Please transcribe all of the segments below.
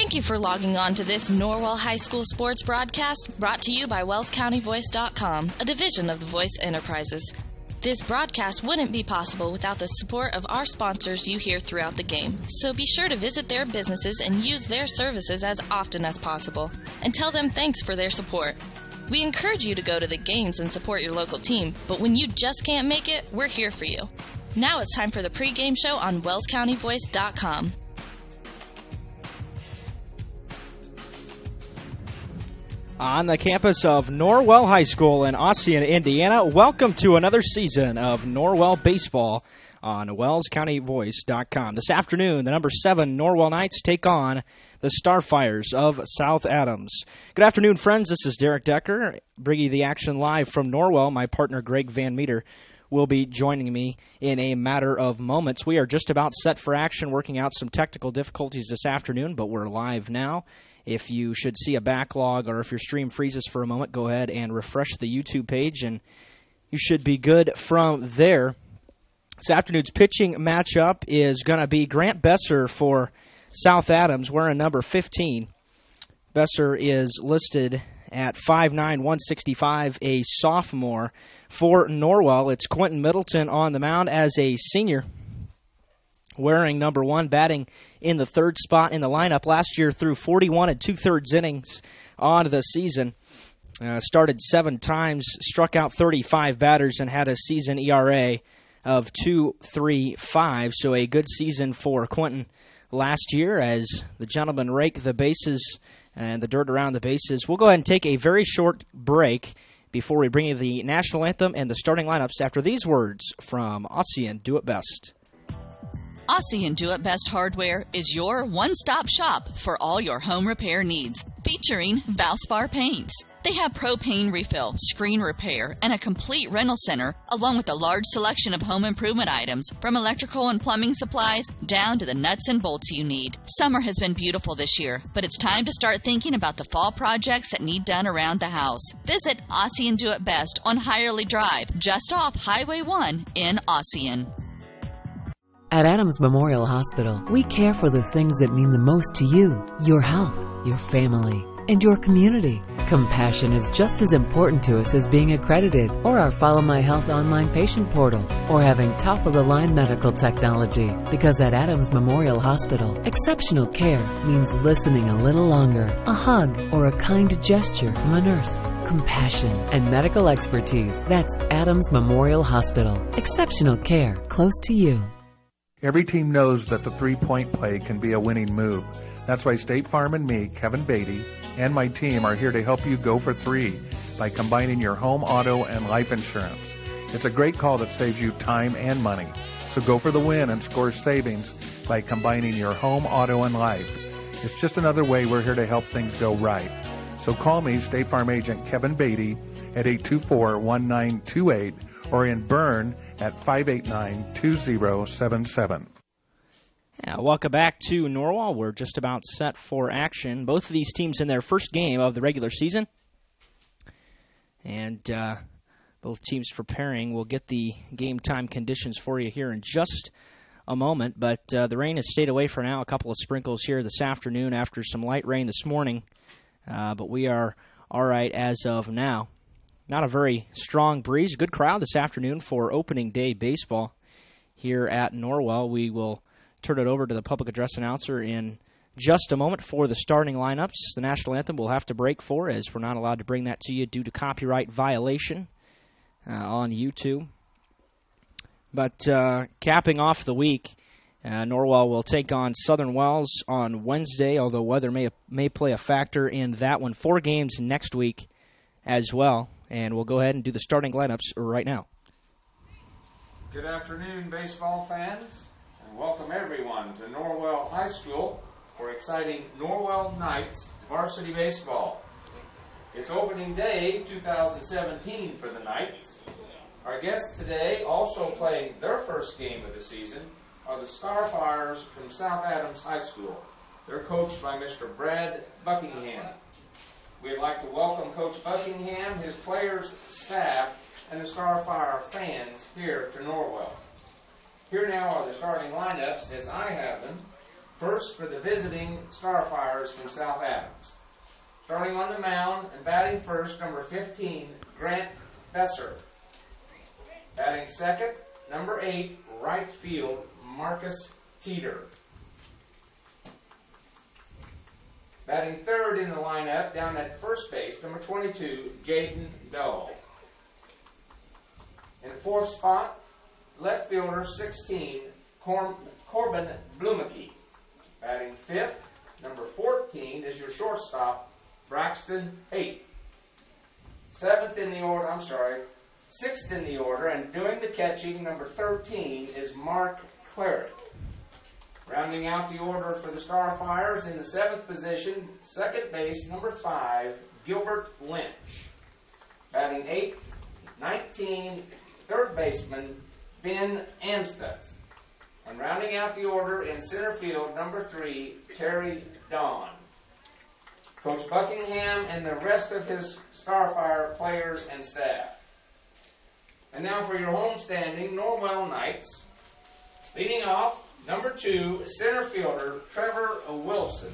Thank you for logging on to this Norwell High School sports broadcast brought to you by WellsCountyVoice.com, a division of the Voice Enterprises. This broadcast wouldn't be possible without the support of our sponsors you hear throughout the game, so be sure to visit their businesses and use their services as often as possible, and tell them thanks for their support. We encourage you to go to the games and support your local team, but when you just can't make it, we're here for you. Now it's time for the pregame show on WellsCountyVoice.com. On the campus of Norwell High School in Ossian, Indiana, welcome to another season of Norwell Baseball on WellsCountyVoice.com. This afternoon, the number 7 Norwell Knights take on the Starfires of South Adams. Good afternoon, friends. This is Derek Decker, bringing you the action live from Norwell. My partner, Greg Van Meter, will be joining me in a matter of moments. We are just about set for action, working out some technical difficulties this afternoon, but we're live now. If you should see a backlog or if your stream freezes for a moment, go ahead and refresh the YouTube page, and you should be good from there. This afternoon's pitching matchup is going to be Grant Besser for South Adams, wearing number 15. Besser is listed at 5'9", 165, a sophomore. For Norwell, it's Quentin Middleton on the mound as a senior, wearing number 1, batting in the third spot in the lineup. Last year threw 41 2/3 innings on the season. Started 7 times, struck out 35 batters, and had a season ERA of 2.35. So a good season for Quentin last year as the gentlemen rake the bases and the dirt around the bases. We'll go ahead and take a very short break before we bring you the national anthem and the starting lineups after these words from Ossian Do It Best. Ossian Do It Best Hardware is your one-stop shop for all your home repair needs, featuring Valspar paints. They have propane refill, screen repair, and a complete rental center, along with a large selection of home improvement items, from electrical and plumbing supplies down to the nuts and bolts you need. Summer has been beautiful this year, but it's time to start thinking about the fall projects that need done around the house. Visit Ossian Do It Best on Hirely Drive, just off Highway 1 in Ossian. At Adams Memorial Hospital, we care for the things that mean the most to you, your health, your family, and your community. Compassion is just as important to us as being accredited, or our Follow My Health online patient portal, or having top-of-the-line medical technology. Because at Adams Memorial Hospital, exceptional care means listening a little longer, a hug, or a kind gesture from a nurse. Compassion and medical expertise. That's Adams Memorial Hospital. Exceptional care close to you. Every team knows that the three-point play can be a winning move. That's why State Farm and me, Kevin Beatty, and my team are here to help you go for 3 by combining your home, auto, and life insurance. It's a great call that saves you time and money. So go for the win and score savings by combining your home, auto, and life. It's just another way we're here to help things go right. So call me, State Farm agent Kevin Beatty, at 824-1928, or in Bern at 589-2077. Yeah, welcome back to Norwell. We're just about set for action. Both of these teams in their first game of the regular season. And both teams preparing. We'll get the game time conditions for you here in just a moment. But the rain has stayed away for now. A couple of sprinkles here this afternoon after some light rain this morning. But we are all right as of now. Not a very strong breeze. Good crowd this afternoon for opening day baseball here at Norwell. We will turn it over to the public address announcer in just a moment for the starting lineups. The national anthem we'll have to break for, as we're not allowed to bring that to you due to copyright violation on YouTube. But capping off the week, Norwell will take on Southern Wells on Wednesday, although weather may play a factor in that one. 4 games next week as well. And we'll go ahead and do the starting lineups right now. Good afternoon, baseball fans, and welcome everyone to Norwell High School for exciting Norwell Knights varsity baseball. It's opening day 2017 for the Knights. Our guests today, also playing their first game of the season, are the Starfires from South Adams High School. They're coached by Mr. Brad Buckingham. We'd like to welcome Coach Buckingham, his players, staff, and the Starfire fans here to Norwell. Here now are the starting lineups as I have them. First for the visiting Starfires from South Adams. Starting on the mound and batting first, number 15, Grant Besser. Batting second, number 8, right field, Marcus Teeter. Batting third in the lineup, down at first base, number 22, Jaden Doe. In the fourth spot, left fielder 16, Corbin Blumeke. Batting fifth, number 14 is your shortstop, Braxton 8. Sixth in the order, and doing the catching, number 13 is Mark Clary. Rounding out the order for the Starfires in the 7th position, second base, number 5, Gilbert Lynch. Batting 8th, 19, third baseman, Ben Anstutz. And rounding out the order in center field, number 3, Terry Dawn. Coach Buckingham and the rest of his Starfire players and staff. And now for your homestanding Norwell Knights. Leading off, number 2, center fielder, Trevor Wilson.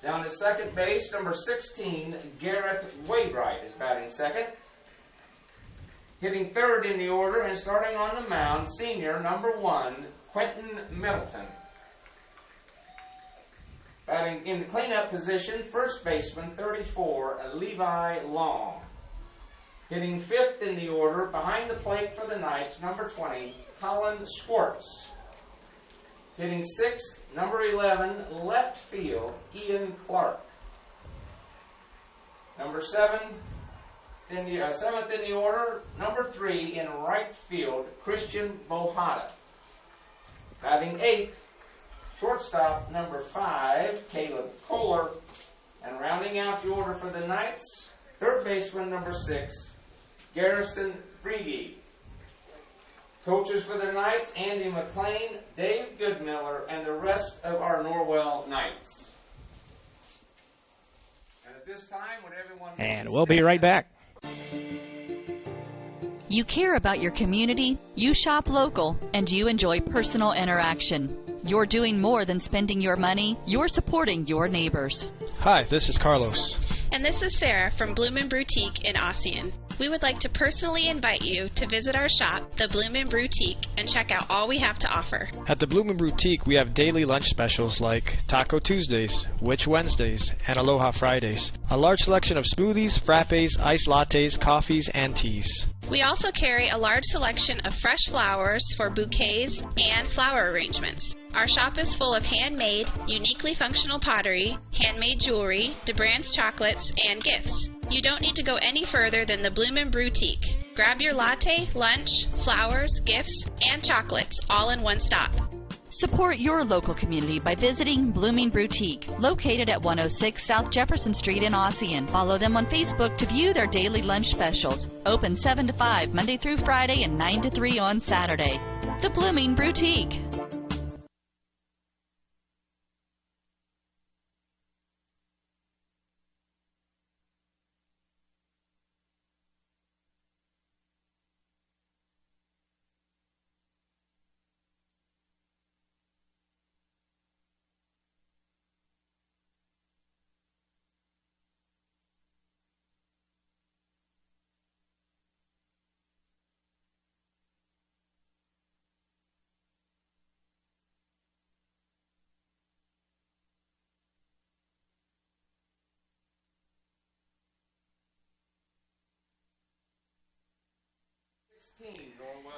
Down to second base, number 16, Garrett Waybright is batting second. Hitting third in the order and starting on the mound, senior, number 1, Quentin Middleton. Batting in the cleanup position, first baseman, 34, Levi Long. Hitting fifth in the order, behind the plate for the Knights, number 20, Colin Schwartz. Hitting sixth, number 11, left field, Ian Clark. Number 7, seventh in the order, number 3 in right field, Christian Bohada. Batting 8th, shortstop number 5, Caleb Kohler. And rounding out the order for the Knights, third baseman number 6, Garrison Breedy. Coaches for the Knights, Andy McLean, Dave Goodmiller, and the rest of our Norwell Knights. And at this time, would everyone... And we'll be right back. You care about your community, you shop local, and you enjoy personal interaction. You're doing more than spending your money, you're supporting your neighbors. Hi, this is Carlos. And this is Sarah from Bloomin' Boutique in Ossian. We would like to personally invite you to visit our shop, the Bloomin' Boutique, and check out all we have to offer. At the Bloomin' Boutique, we have daily lunch specials like Taco Tuesdays, Witch Wednesdays, and Aloha Fridays. A large selection of smoothies, frappes, iced lattes, coffees, and teas. We also carry a large selection of fresh flowers for bouquets and flower arrangements. Our shop is full of handmade, uniquely functional pottery, handmade jewelry, DeBrand's chocolates, and gifts. You don't need to go any further than the Bloomin' Boutique. Grab your latte, lunch, flowers, gifts, and chocolates all in one stop. Support your local community by visiting Bloomin' Boutique, located at 106 South Jefferson Street in Ossian. Follow them on Facebook to view their daily lunch specials. Open 7 to 5 Monday through Friday and 9 to 3 on Saturday. The Bloomin' Boutique.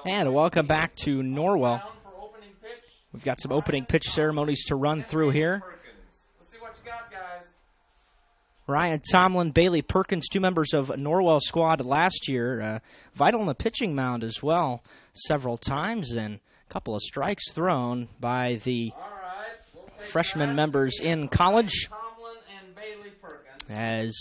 And welcome back to Norwell. We've got some opening pitch ceremonies to run through here. Let's see what you got, guys. Ryan Tomlin, Bailey Perkins, two members of Norwell squad last year, vital in the pitching mound as well several times, and a couple of strikes thrown by the freshman members in college. As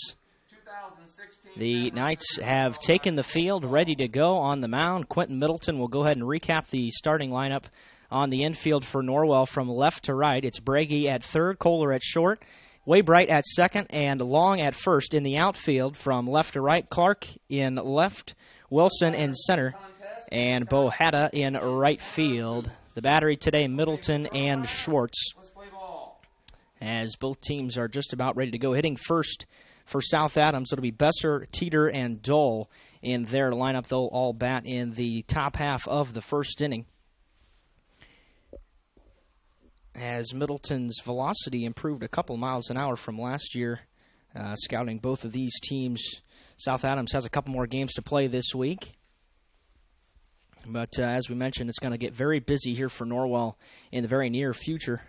the Knights have taken the field, ready to go on the mound. Quentin Middleton will go ahead and recap the starting lineup on the infield for Norwell from left to right. It's Bragi at third, Kohler at short, Waybright at second, and Long at first. In the outfield from left to right, Clark in left, Wilson in center, and Bohetta in right field. The battery today, Middleton and Schwartz, as both teams are just about ready to go. Hitting first for South Adams, it'll be Besser, Teeter, and Dole in their lineup. They'll all bat in the top half of the first inning, as Middleton's velocity improved a couple miles an hour from last year. Scouting both of these teams, South Adams has a couple more games to play this week. But as we mentioned, it's going to get very busy here for Norwell in the very near future.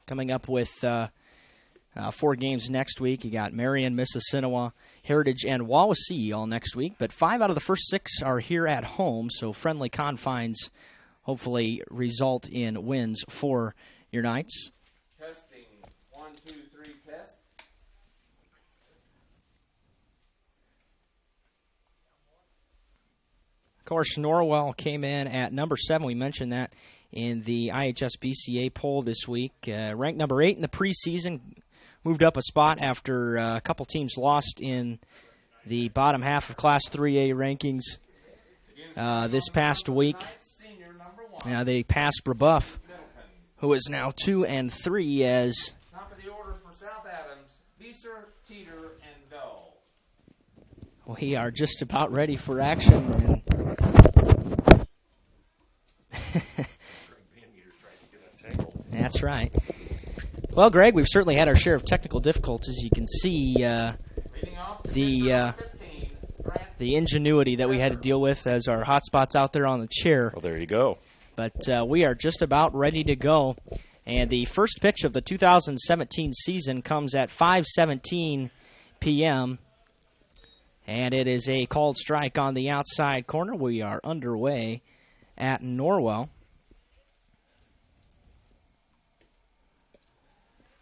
Coming up with 4 games next week. You got Marion, Mississinewa, Heritage, and Wawasee all next week. But 5 out of the first 6 are here at home, so friendly confines hopefully result in wins for your Knights. Testing. 1, 2, 3, test. Of course, Norwell came in at number 7. We mentioned that in the IHSBCA poll this week. Ranked number 8 in the preseason. Moved up a spot after a couple teams lost in the bottom half of Class 3A rankings this past week. They passed Brebeuf, who is now 2-3 as... Top of the order for South Adams, Visser, Teeter, and Doe. We are just about ready for action. That's right. Well, Greg, we've certainly had our share of technical difficulties. You can see the ingenuity that we had to deal with as our hotspots out there on the chair. Well, there you go. But we are just about ready to go. And the first pitch of the 2017 season comes at 5:17 p.m., and it is a called strike on the outside corner. We are underway at Norwell.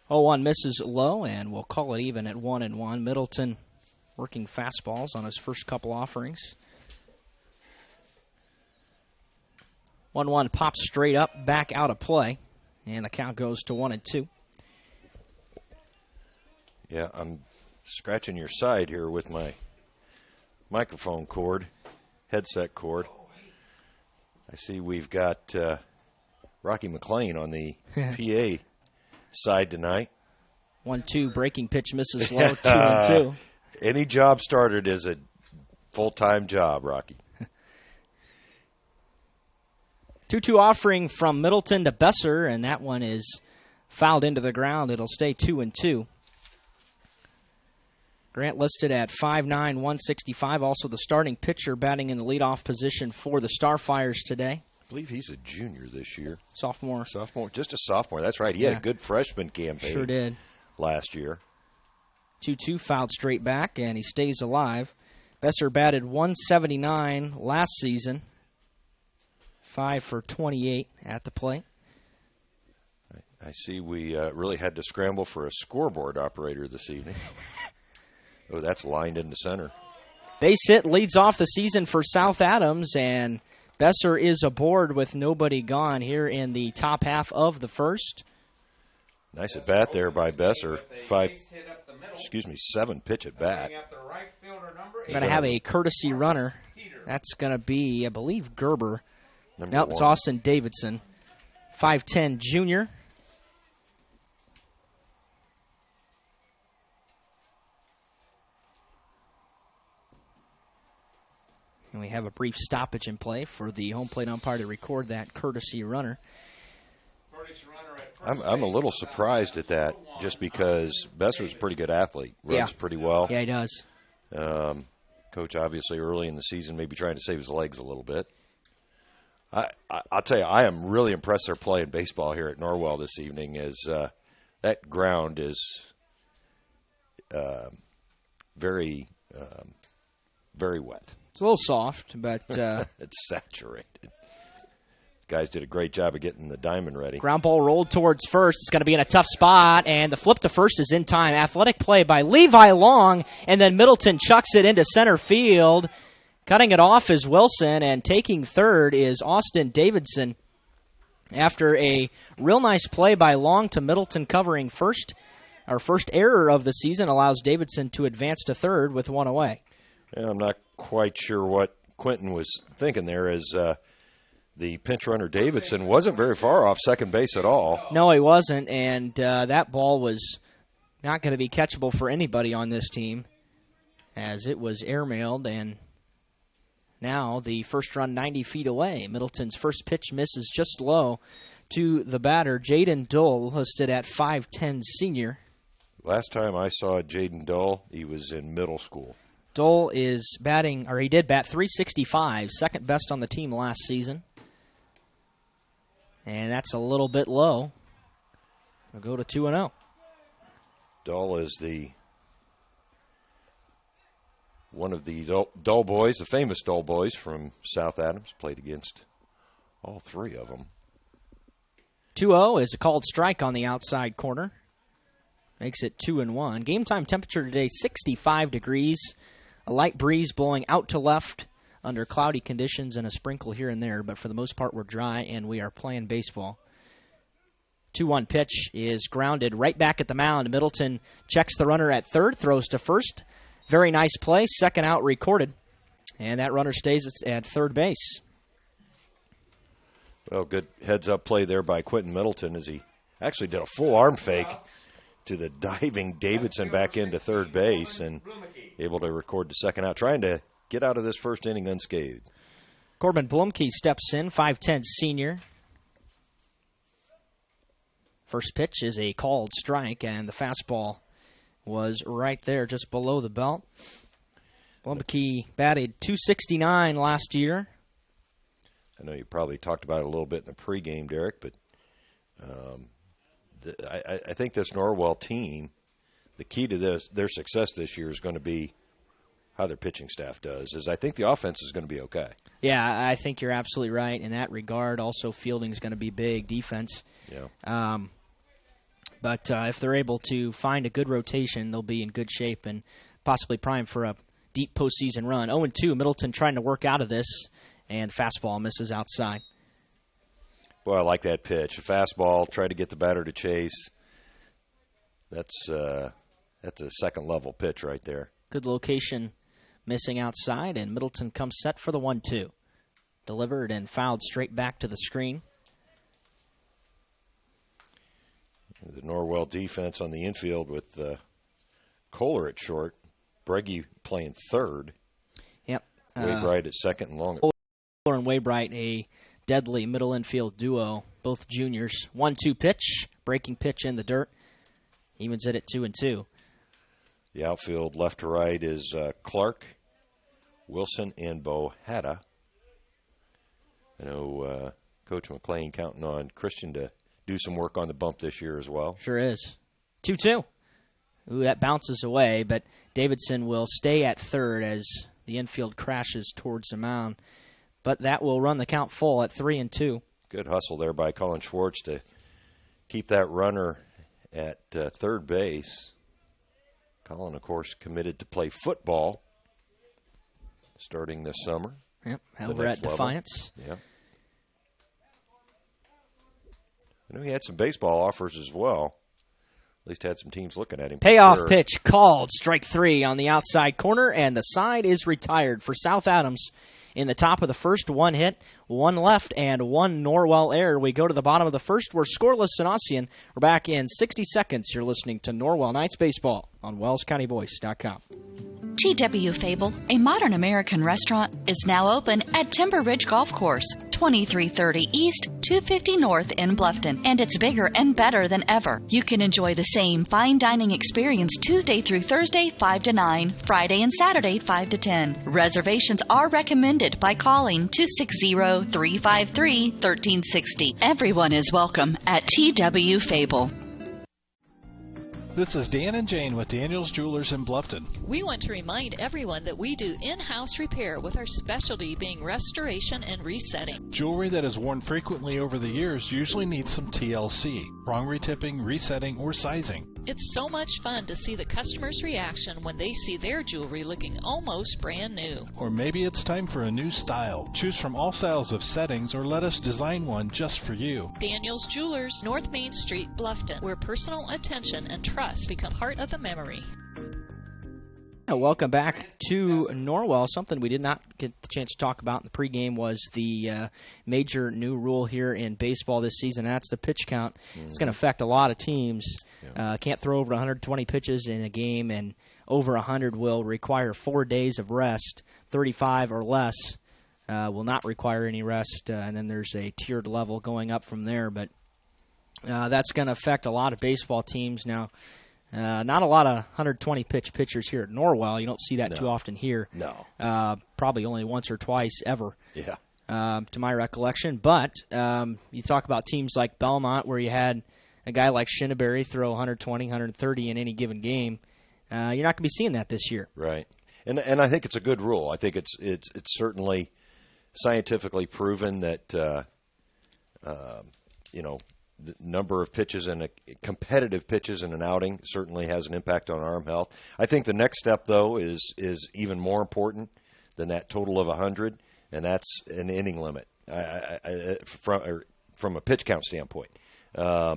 0-1 misses low, and we'll call it even at 1-1. Middleton working fastballs on his first couple offerings. 1-1 pops straight up, back out of play, and the count goes to 1-2. Yeah, I'm scratching your side here with my microphone cord, headset cord. I see we've got Rocky McLean on the PA side tonight. 1-2 breaking pitch misses low, 2-2. Any job started is a full-time job, Rocky. 2-2 offering from Middleton to Besser, and that one is fouled into the ground. It'll stay 2-2. Grant listed at 5'9", 165. Also the starting pitcher batting in the leadoff position for the Starfires today. I believe he's a junior this year. Sophomore, just a sophomore. That's right. He had a good freshman campaign. Sure did. Last year. 2-2 fouled straight back, and he stays alive. Besser batted 179 last season. 5 for 28 at the plate. I see we really had to scramble for a scoreboard operator this evening. Oh, that's lined into center. Base hit leads off the season for South Adams, and Besser is aboard with nobody gone here in the top half of the first. Nice at bat there by Besser. 7 pitch at bat. We're going to have a courtesy runner. That's going to be, I believe, Gerber. Nope, it's Austin Davidson. 5'10 junior. And we have a brief stoppage in play for the home plate umpire to record that courtesy runner. I'm a little surprised at that, just because Besser's a pretty good athlete. Runs pretty well. Yeah, he does. Coach, obviously, early in the season, maybe trying to save his legs a little bit. I'll tell you, I am really impressed they're playing baseball here at Norwell this evening, as that ground is very, very wet. It's a little soft, but... it's saturated. Guys did a great job of getting the diamond ready. Ground ball rolled towards first. It's going to be in a tough spot, and the flip to first is in time. Athletic play by Levi Long, and then Middleton chucks it into center field. Cutting it off is Wilson, and taking third is Austin Davidson. After a real nice play by Long to Middleton covering first, our first error of the season allows Davidson to advance to third with one away. Yeah, I'm not quite sure what Quentin was thinking there as the pinch runner Davidson wasn't very far off second base at all. No, he wasn't, and that ball was not going to be catchable for anybody on this team as it was airmailed, and now the first run 90 feet away. Middleton's first pitch misses just low to the batter, Jaden Dull, listed at 5'10", senior. Last time I saw Jaden Dull, he was in middle school. Dull is batting, or he did bat .365, second best on the team last season. And that's a little bit low. We'll go to 2-0. Dull is one of the Dull boys, the famous Dull boys from South Adams. Played against all three of them. 2-0 is a called strike on the outside corner. Makes it 2-1. Game time temperature today, 65 degrees. A light breeze blowing out to left under cloudy conditions and a sprinkle here and there, but for the most part we're dry and we are playing baseball. 2-1 pitch is grounded right back at the mound. Middleton checks the runner at third, throws to first. Very nice play, second out recorded, and that runner stays at third base. Well, good heads-up play there by Quentin Middleton as he actually did a full arm fake to the diving Davidson back into third base and able to record the second out, trying to get out of this first inning unscathed. Corbin Blumke steps in, 5'10", senior. First pitch is a called strike, and the fastball was right there just below the belt. Blumke batted .269 last year. I know you probably talked about it a little bit in the pregame, Derek, but I think this Norwell team, the key to their success this year is going to be how their pitching staff does. I think the offense is going to be okay. Yeah, I think you're absolutely right in that regard. Also, fielding is going to be big, defense. Yeah. But if they're able to find a good rotation, they'll be in good shape and possibly primed for a deep postseason run. 0-2, Middleton trying to work out of this, and fastball misses outside. Boy, I like that pitch. A fastball, try to get the batter to chase. That's a second-level pitch right there. Good location missing outside, and Middleton comes set for the 1-2. Delivered and fouled straight back to the screen. The Norwell defense on the infield with Kohler at short, Breggy playing third. Yep. Waybright at second and long. Kohler and Waybright, a deadly middle infield duo, both juniors. 1-2 pitch, breaking pitch in the dirt. Evens it at 2-2. The outfield left to right is Clark, Wilson, and Bohada. I know Coach McLean counting on Christian to do some work on the bump this year as well. Sure is. 2-2. Ooh, that bounces away, but Davidson will stay at third as the infield crashes towards the mound. But that will run the count full at 3-2. Good hustle there by Colin Schwartz to keep that runner at third base. Colin, of course, committed to play football starting this summer. Yep, over at Defiance. Yeah. I know he had some baseball offers as well. At least had some teams looking at him. Payoff pitch called. Strike 3 on the outside corner, and the side is retired for South Adams. In the top of the first, 1 hit, 1 left, and 1 Norwell error. We go to the bottom of the first. We're scoreless in Ossian. We're back in 60 seconds. You're listening to Norwell Knights Baseball on WellsCountyVoice.com. TW Fable, a modern American restaurant, is now open at Timber Ridge Golf Course, 2330 East, 250 North in Bluffton, and it's bigger and better than ever. You can enjoy the same fine dining experience Tuesday through Thursday, 5 to 9, Friday and Saturday, 5 to 10. Reservations are recommended by calling 260-353-1360. Everyone is welcome at TW Fable. This is Dan and Jane with Daniel's Jewelers in Bluffton. We want to remind everyone that we do in-house repair with our specialty being restoration and resetting. Jewelry that is worn frequently over the years usually needs some TLC, prong retipping, resetting, or sizing. It's so much fun to see the customer's reaction when they see their jewelry looking almost brand new. Or maybe it's time for a new style. Choose from all styles of settings or let us design one just for you. Daniel's Jewelers, North Main Street, Bluffton, where personal attention and trust become part of the memory. Welcome back to Norwell. Something we did not get the chance to talk about in the pregame was the major new rule here in baseball this season. That's the pitch count. It's going to affect a lot of teams. Can't throw over 120 pitches in a game, and over 100 will require 4 days of rest. 35 or less will not require any rest, and then there's a tiered level going up from there. But that's going to affect a lot of baseball teams now. Not a lot of 120-pitch pitchers here at Norwell. You don't see that too often here. No. Probably only once or twice ever, Yeah. to my recollection. But you talk about teams like Belmont, where you had a guy like Shinneberry throw 120, 130 in any given game. You're not going to be seeing that this year. Right. And I think it's a good rule. I think it's certainly scientifically proven that, the number of pitches and competitive pitches in an outing certainly has an impact on arm health. I think the next step, though, is even more important than that total of 100, and that's an inning limit from a pitch count standpoint. A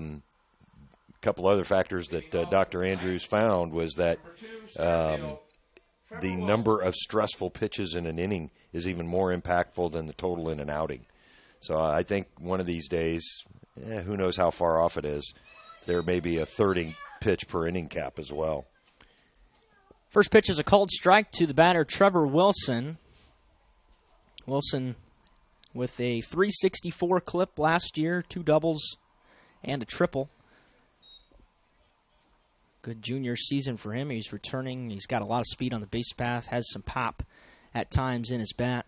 couple other factors that Dr. Andrews found was that the number of stressful pitches in an inning is even more impactful than the total in an outing. So I think one of these days, who knows how far off it is, there may be a 30 pitch per inning cap as well. First pitch is a called strike to the batter, Trevor Wilson. Wilson with a 364 clip last year, 2 doubles and a triple. Good junior season for him. He's returning. He's got a lot of speed on the base path, has some pop at times in his bat.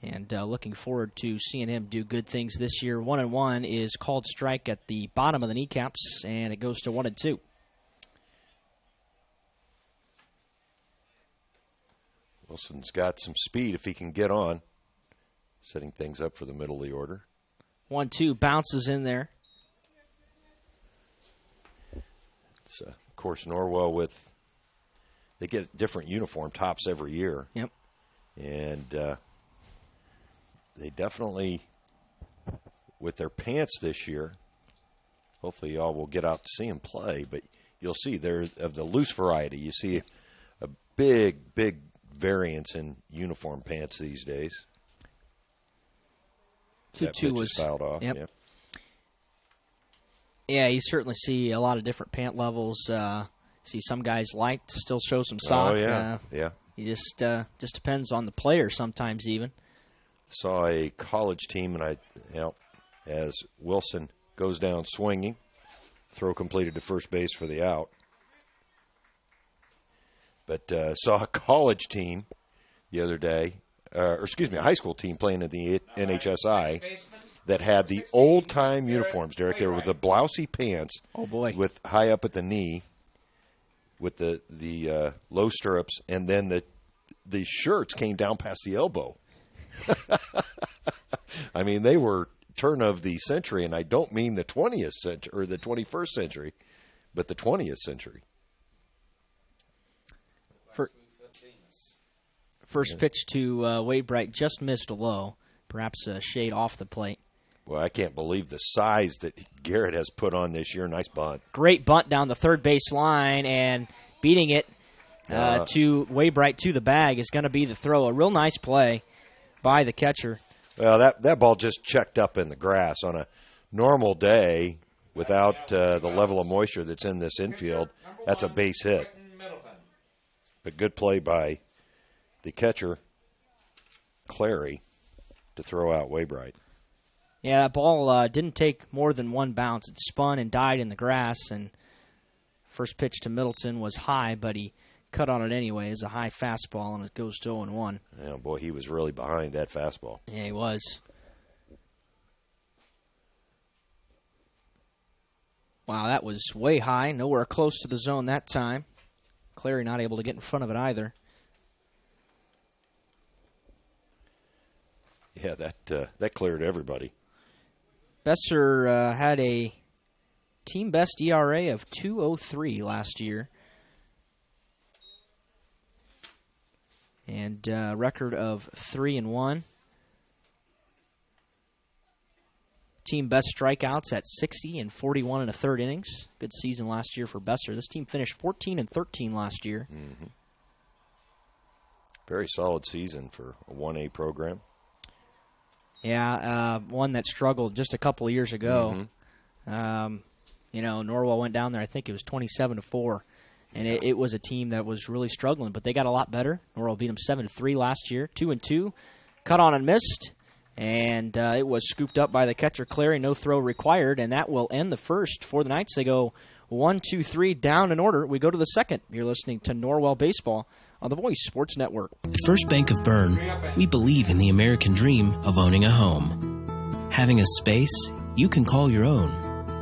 And looking forward to seeing him do good things this year. 1-1 is called strike at the bottom of the kneecaps, and it goes to 1-2. Wilson's got some speed if he can get on, setting things up for the middle of the order. 1-2 bounces in there. It's, of course, Norwell they get different uniform tops every year. Yep. And they definitely, with their pants this year, hopefully y'all will get out to see them play, but you'll see they're of the loose variety. You see a big variance in uniform pants these days. 2-2 was styled off. Yep. Yeah, you certainly see a lot of different pant levels. See some guys like to still show some sock. Oh, yeah. Yeah. You just depends on the player sometimes even. Saw a college team, and as Wilson goes down swinging, throw completed to first base for the out. But saw a college team the other day, a high school team playing in the NHSI that had the old-time uniforms, Derek. They were with the blousy pants. Oh, boy. With high up at the knee, with the low stirrups, and then the shirts came down past the elbow. I mean, they were turn of the century, and I don't mean the 20th century or the 21st century, but the 20th century. First pitch to Wade Bright just missed a low, perhaps a shade off the plate. Well, I can't believe the size that Garrett has put on this year. Nice bunt. Great bunt down the third base line, and beating it to Wade Bright to the bag is going to be the throw. A real nice play by the catcher. Well, that ball just checked up in the grass on a normal day without the level of moisture that's in this infield. That's a base hit. But good play by the catcher, Clary, to throw out Waybright. Yeah, that ball didn't take more than one bounce. It spun and died in the grass, and first pitch to Middleton was high, but he cut on it anyway. It's a high fastball, and it goes to 0-1. Yeah, boy, he was really behind that fastball. Yeah, he was. Wow, that was way high. Nowhere close to the zone that time. Clary not able to get in front of it either. Yeah, that cleared everybody. Besser had a team best ERA of 2.03 last year. And record of 3-1. team best strikeouts at 60 and 41 in a third innings. Good season last year for Besser. This team finished 14 and 13 last year. Mm-hmm. Very solid season for a 1A program. Yeah, one that struggled just a couple of years ago. Mm-hmm. Norwell went down there, I think it was 27-4. And it was a team that was really struggling, but they got a lot better. Norwell beat them 7-3 last year, 2-2, cut on and missed, and it was scooped up by the catcher Clary. No throw required, and that will end the first for the Knights. They go 1-2-3 down in order. We go to the second. You're listening to Norwell Baseball on the Voice Sports Network. At First Bank of Bern, we believe in the American dream of owning a home. Having a space you can call your own.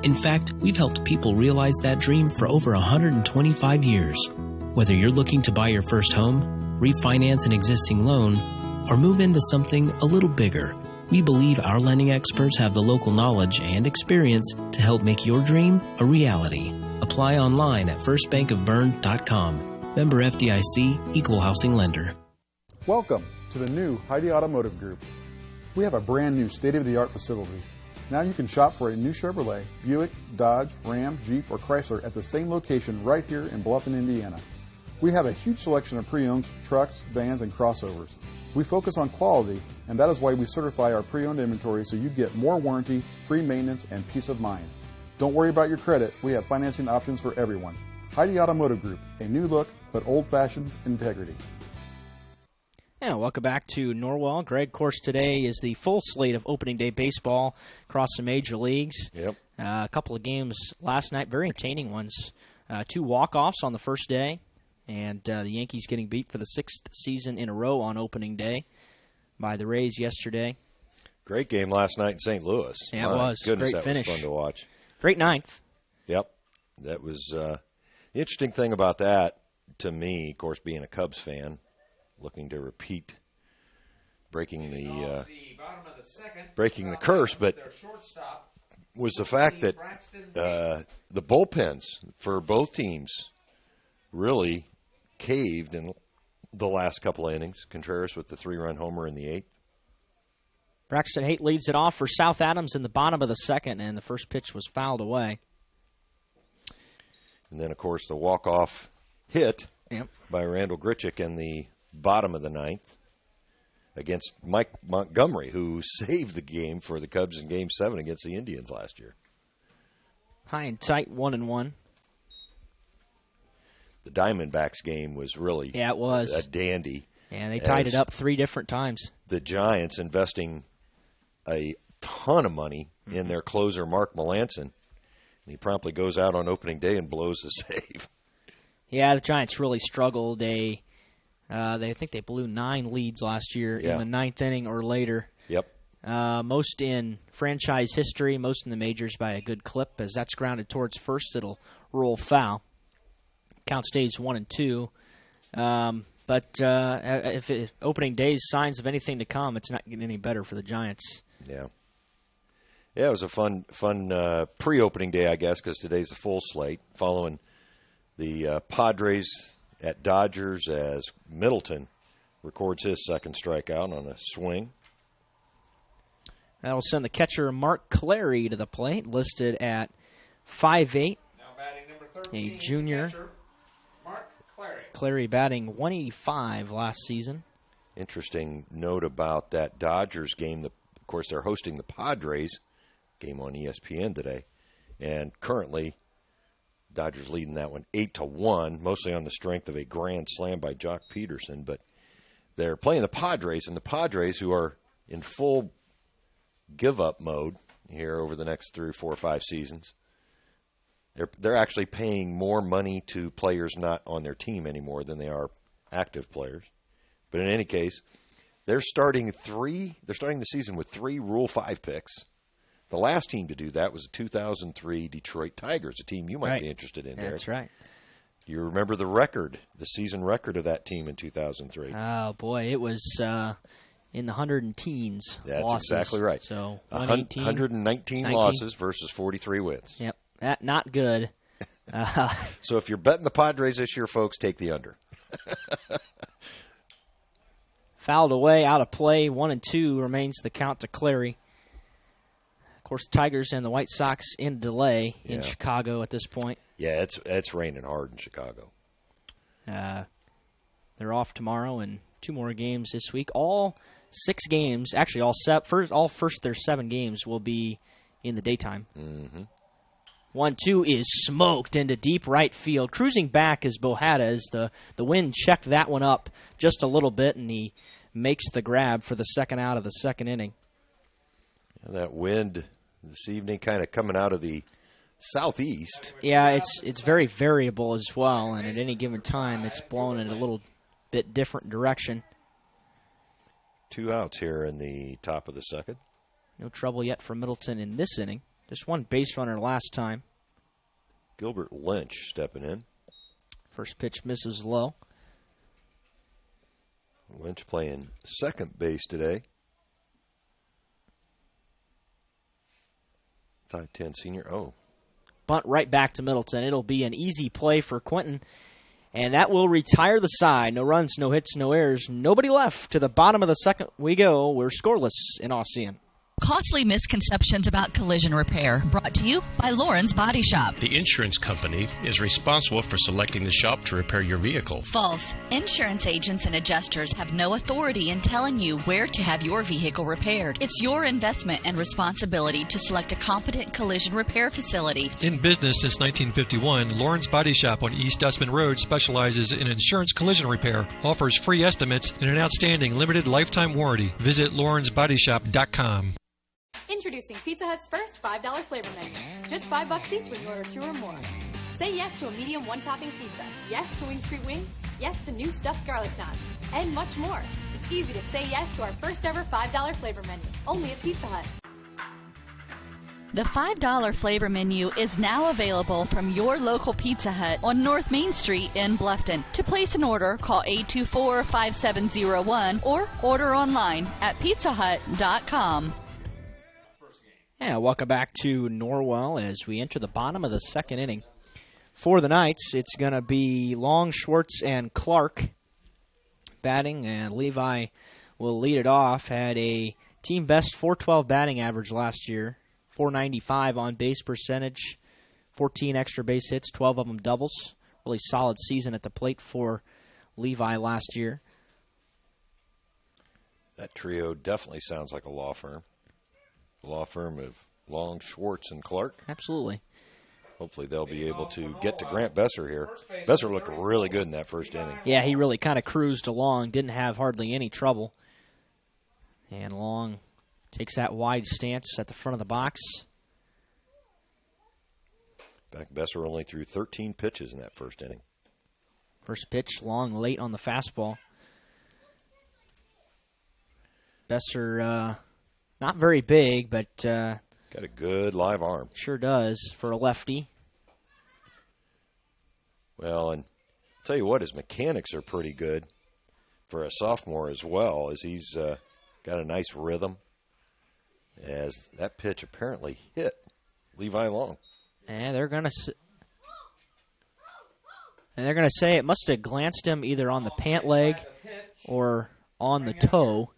In fact, we've helped people realize that dream for over 125 years. Whether you're looking to buy your first home, refinance an existing loan, or move into something a little bigger, we believe our lending experts have the local knowledge and experience to help make your dream a reality. Apply online at firstbankofbern.com. Member FDIC, Equal Housing Lender. Welcome to the new Heidi Automotive Group. We have a brand new state-of-the-art facility. Now you can shop for a new Chevrolet, Buick, Dodge, Ram, Jeep, or Chrysler at the same location right here in Bluffton, Indiana. We have a huge selection of pre-owned trucks, vans, and crossovers. We focus on quality, and that is why we certify our pre-owned inventory so you get more warranty, free maintenance, and peace of mind. Don't worry about your credit. We have financing options for everyone. Heidi Automotive Group, a new look, but old-fashioned integrity. And welcome back to Norwell. Greg, of course, today is the full slate of opening day baseball across the major leagues. Yep. A couple of games last night, very entertaining ones. 2 walk-offs on the first day, and the Yankees getting beat for the 6th season in a row on opening day by the Rays yesterday. Great game last night in St. Louis. Yeah, it was. Goodness, Great that finish. was fun to watch. Great ninth. Yep. That was the interesting thing about that, to me, of course, being a Cubs fan, looking to repeat breaking the curse, but was the fact that the bullpens for both teams really caved in the last couple of innings. Contreras with the 3-run homer in the 8th. Braxton Haight leads it off for South Adams in the bottom of the second, and the first pitch was fouled away. And then, of course, the walk-off hit Yep. by Randall Grichuk in the bottom of the 9th against Mike Montgomery, who saved the game for the Cubs in Game 7 against the Indians last year. High and tight, 1-1. The Diamondbacks game was really it was a dandy. And they tied it up 3 different times. The Giants investing a ton of money in their closer, Mark Melanson, and he promptly goes out on opening day and blows the save. Yeah, the Giants really struggled. I think they blew 9 leads last year in the 9th inning or later. Yep. Most in franchise history, most in the majors by a good clip. As that's grounded towards first, it'll roll foul. Count stays 1-2. But if opening day's signs of anything to come, it's not getting any better for the Giants. Yeah. Yeah, it was a fun pre-opening day, I guess, because today's a full slate following the Padres at Dodgers as Middleton records his second strikeout on a swing. That'll send the catcher Mark Clary to the plate, listed at 5'8", a junior. Mark Clary. Clary batting 185 last season. Interesting note about that Dodgers game. Of course, they're hosting the Padres game on ESPN today, and currently Dodgers leading that one 8-1, mostly on the strength of a grand slam by Jock Peterson. But they're playing the Padres, and the Padres, who are in full give-up mode here over the next 3, 4, 5 seasons, they're actually paying more money to players not on their team anymore than they are active players. But in any case, they're starting the season with 3 Rule 5 picks. The last team to do that was the 2003 Detroit Tigers, a team you might be interested in, Derek. That's right. You remember the record, the season record of that team in 2003? Oh, boy, it was in the 110s. That's losses. Exactly right. So 119 losses versus 43 wins. Yep, that not good. So if you're betting the Padres this year, folks, take the under. Fouled away, out of play, 1-2 remains the count to Clary. course, Tigers and the White Sox in delay in Chicago at this point. Yeah, it's raining hard in Chicago. They're off tomorrow and 2 more games this week. All 6 games, actually all first their 7 games will be in the daytime. Mm-hmm. 1-2 is smoked into deep right field. Cruising back is Bohada as the wind checked that one up just a little bit, and he makes the grab for the second out of the second inning. And that wind this evening kind of coming out of the southeast. Yeah, it's very variable as well, and at any given time it's blowing in a little bit different direction. 2 outs here in the top of the second. No trouble yet for Middleton in this inning. Just 1 base runner last time. Gilbert Lynch stepping in. First pitch misses low. Lynch playing second base today. 5'10" senior. Oh. Bunt right back to Middleton. It'll be an easy play for Quentin. And that will retire the side. No runs, no hits, no errors. Nobody left. To the bottom of the second we go. We're scoreless in Ossian. Costly misconceptions about collision repair. Brought to you by Lauren's Body Shop. The insurance company is responsible for selecting the shop to repair your vehicle. False. Insurance agents and adjusters have no authority in telling you where to have your vehicle repaired. It's your investment and responsibility to select a competent collision repair facility. In business since 1951, Lauren's Body Shop on East Dustman Road specializes in insurance collision repair, offers free estimates, and an outstanding limited lifetime warranty. Visit laurensbodyshop.com. Introducing Pizza Hut's first $5 flavor menu. Just $5 each when you order 2 or more. Say yes to a medium 1-topping pizza. Yes to Wing Street Wings. Yes to new stuffed garlic knots. And much more. It's easy to say yes to our first ever $5 flavor menu. Only at Pizza Hut. The $5 flavor menu is now available from your local Pizza Hut on North Main Street in Bluffton. To place an order, call 824-5701 or order online at pizzahut.com. Yeah, welcome back to Norwell as we enter the bottom of the second inning. For the Knights, it's going to be Long, Schwartz, and Clark batting, and Levi will lead it off. Had a team best .412 batting average last year, .495 on base percentage, 14 extra base hits, 12 of them doubles. Really solid season at the plate for Levi last year. That trio definitely sounds like a law firm. Law firm of Long, Schwartz, and Clark. Absolutely. Hopefully they'll be able to get to Grant Besser here. Besser looked really good in that first inning. Yeah, he really kind of cruised along, didn't have hardly any trouble. And Long takes that wide stance at the front of the box. In fact, Besser only threw 13 pitches in that first inning. First pitch, Long late on the fastball. Besser... not very big, but... got a good live arm. Sure does, for a lefty. Well, and I'll tell you what, his mechanics are pretty good for a sophomore as well, as he's got a nice rhythm, as that pitch apparently hit Levi Long. And they're going to say it must have glanced him either on the pant leg or on the toe.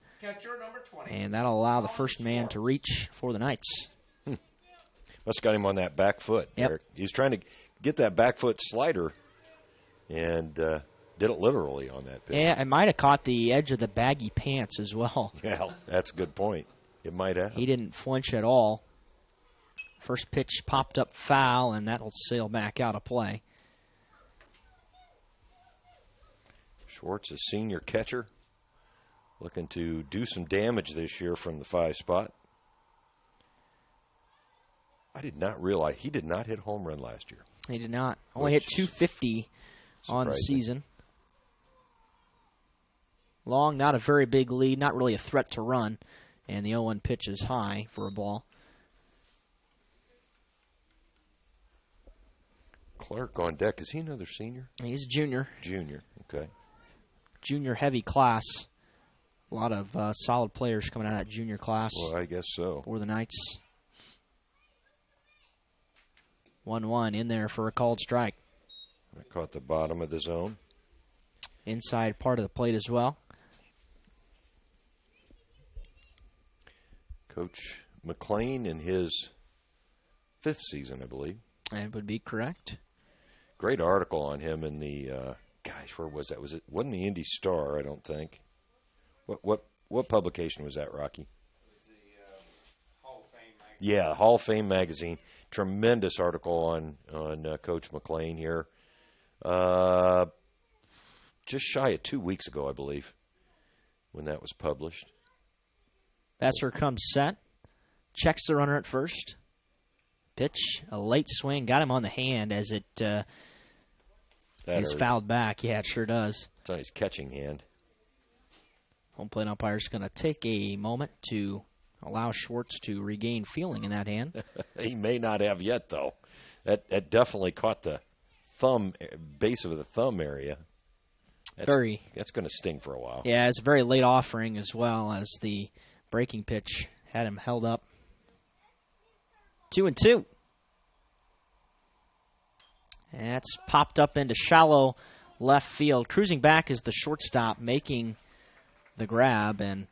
And that'll allow the first man to reach for the Knights. Must have got him on that back foot. Yep. He's trying to get that back foot slider and did it literally on that pitch. Yeah, it might have caught the edge of the baggy pants as well. Yeah, that's a good point. It might have. He didn't flinch at all. First pitch popped up foul, and that'll sail back out of play. Schwartz, a senior catcher, looking to do some damage this year from the 5 spot. I did not realize he did not hit home run last year. He did not. Only hit 250 on the season. Long, not a very big lead, not really a threat to run. And the 0-1 pitch is high for a ball. Clark on deck. Is he another senior? He's a junior. Junior, okay. Junior heavy class. A lot of solid players coming out of that junior class. Well, I guess so. For the Knights. 1-1 in there for a called strike. I caught the bottom of the zone. Inside part of the plate as well. Coach McLean in his 5th season, I believe. That would be correct. Great article on him in the, where was that? Wasn't the Indy Star, I don't think. What publication was that, Rocky? It was the Hall of Fame magazine. Yeah, Hall of Fame magazine. Tremendous article on Coach McLean here. Just shy of 2 weeks ago, I believe, when that was published. Besser comes set. Checks the runner at first. Pitch, a late swing, got him on the hand as it is fouled back. Yeah, it sure does. It's on his catching hand. Home plate umpire's going to take a moment to allow Schwartz to regain feeling in that hand. He may not have yet, though. That definitely caught the base of the thumb area. That's going to sting for a while. Yeah, it's a very late offering as well as the breaking pitch had him held up. 2-2. And that's popped up into shallow left field. Cruising back is the shortstop making the grab, and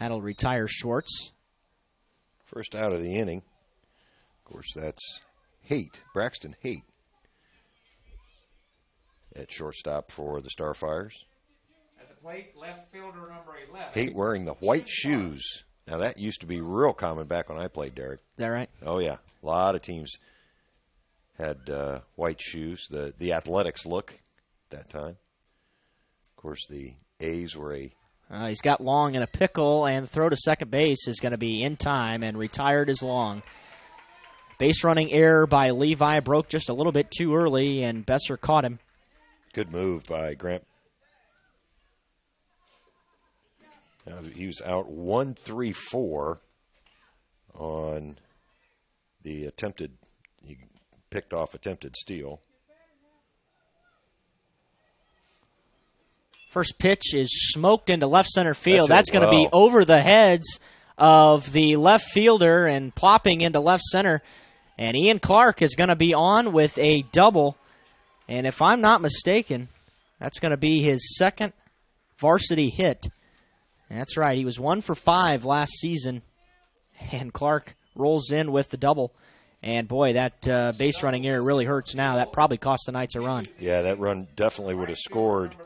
that'll retire Schwartz. First out of the inning. Of course, that's Braxton Haight at shortstop for the Starfires. At the plate, left fielder number 11. Haight wearing the white shoes. Now, that used to be real common back when I played, Derek. Is that right? Oh, yeah. A lot of teams had white shoes, the athletics look at that time. Of course, the A's were he's got Long in a pickle, and the throw to second base is going to be in time and retired as Long. Base running error by Levi, broke just a little bit too early, and Besser caught him. Good move by Grant. He was out 1-3-4 on the he picked off attempted steal. First pitch is smoked into left center field. That's going to be over the heads of the left fielder and plopping into left center. And Ian Clark is going to be on with a double. And if I'm not mistaken, that's going to be his second varsity hit. That's right. He was 1 for 5 last season. And Clark rolls in with the double. And, boy, that base running error really hurts now. That probably cost the Knights a run. Yeah, that run definitely would have scored,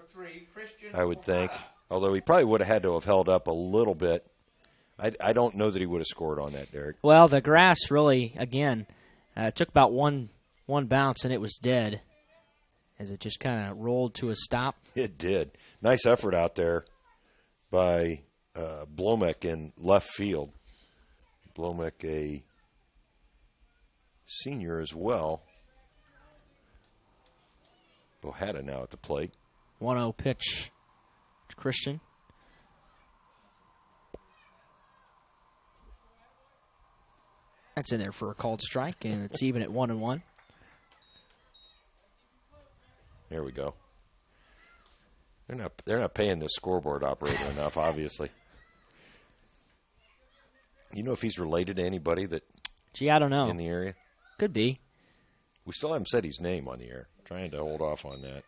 I would think. Although he probably would have had to have held up a little bit. I don't know that he would have scored on that, Derek. Well, the grass really, again, took about one bounce, and it was dead as it just kind of rolled to a stop. It did. Nice effort out there by Blomek in left field. Blomek, a senior as well. Bohata now at the plate. 1-0 pitch to Christian. That's in there for a called strike, and it's even at 1-1. There we go. They're not paying this scoreboard operator enough, obviously. You know if he's related to anybody that? Gee, I don't know. In the area? Could be. We still haven't said his name on the air. Trying to hold off on that.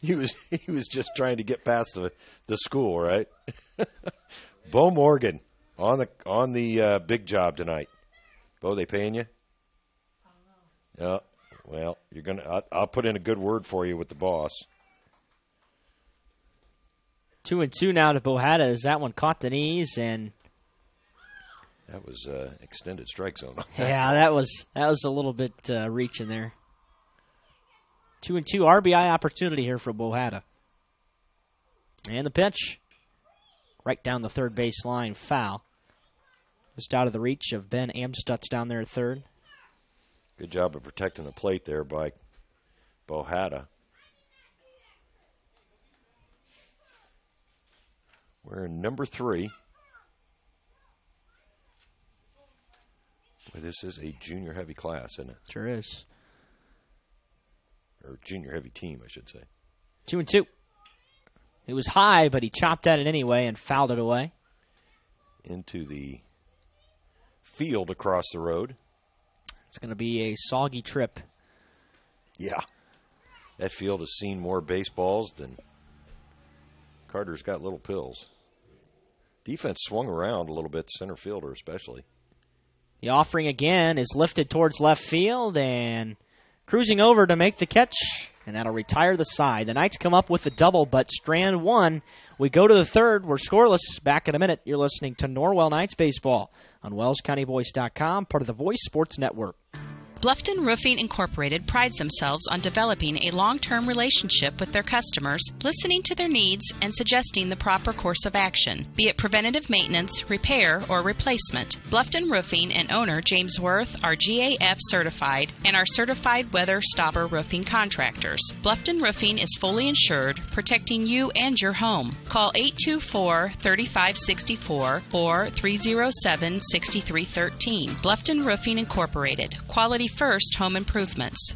He was just trying to get past the school, right? Bo Morgan on the big job tonight. Bo, they paying you? I don't know. Well, you're gonna. I'll put in a good word for you with the boss. 2-2 now to Bohata as that one caught the knees, and that was extended strike zone. Yeah, that was a little bit reaching there. 2-2 RBI opportunity here for Bohata. And the pitch, right down the third base line, foul. Just out of the reach of Ben Amstutz down there at third. Good job of protecting the plate there by Bohata. We're in number 3. Boy, this is a junior heavy class, isn't it? Sure is. Or junior heavy team, I should say. 2-2. It was high, but he chopped at it anyway and fouled it away. Into the field across the road. It's going to be a soggy trip. Yeah. That field has seen more baseballs than Carter's got little pills. Defense swung around a little bit, center fielder especially. The offering again is lifted towards left field and cruising over to make the catch, and that'll retire the side. The Knights come up with the double, but strand one. We go to the third. We're scoreless. Back in a minute. You're listening to Norwell Knights Baseball on WellsCountyVoice.com, part of the Voice Sports Network. Bluffton Roofing Incorporated prides themselves on developing a long-term relationship with their customers, listening to their needs and suggesting the proper course of action, be it preventative maintenance, repair, or replacement. Bluffton Roofing and owner James Worth are GAF certified and are certified weather stopper roofing contractors. Bluffton Roofing is fully insured, protecting you and your home. Call 824-3564 or 307-6313. Bluffton Roofing Incorporated. Quality first home improvements.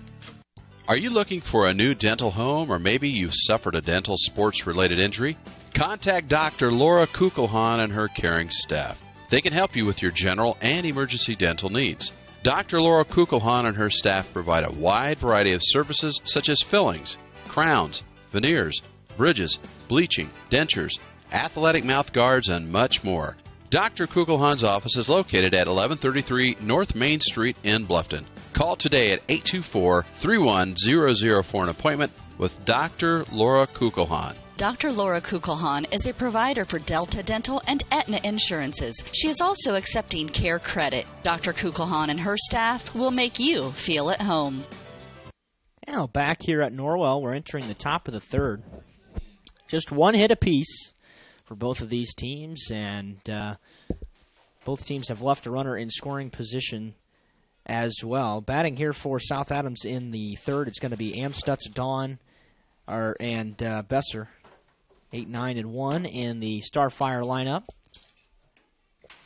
Are you looking for a new dental home, or maybe you've suffered a dental sports-related injury? Contact Dr. Laura Kugelhahn and her caring staff. They can help you with your general and emergency dental needs. Dr. Laura Kugelhahn and her staff provide a wide variety of services such as fillings, crowns, veneers, bridges, bleaching, dentures, athletic mouth guards, and much more. Dr. Kugelhahn's office is located at 1133 North Main Street in Bluffton. Call today at 824-31000 for an appointment with Dr. Laura Kugelhahn. Dr. Laura Kugelhahn is a provider for Delta Dental and Aetna insurances. She is also accepting Care Credit. Dr. Kugelhahn and her staff will make you feel at home. Now back here at Norwell, we're entering the top of the third. Just one hit apiece for both of these teams, and both teams have left a runner in scoring position as well. Batting here for South Adams in the third, it's going to be Amstutz, Dawn, and Besser, 8-9-1 in the Starfire lineup.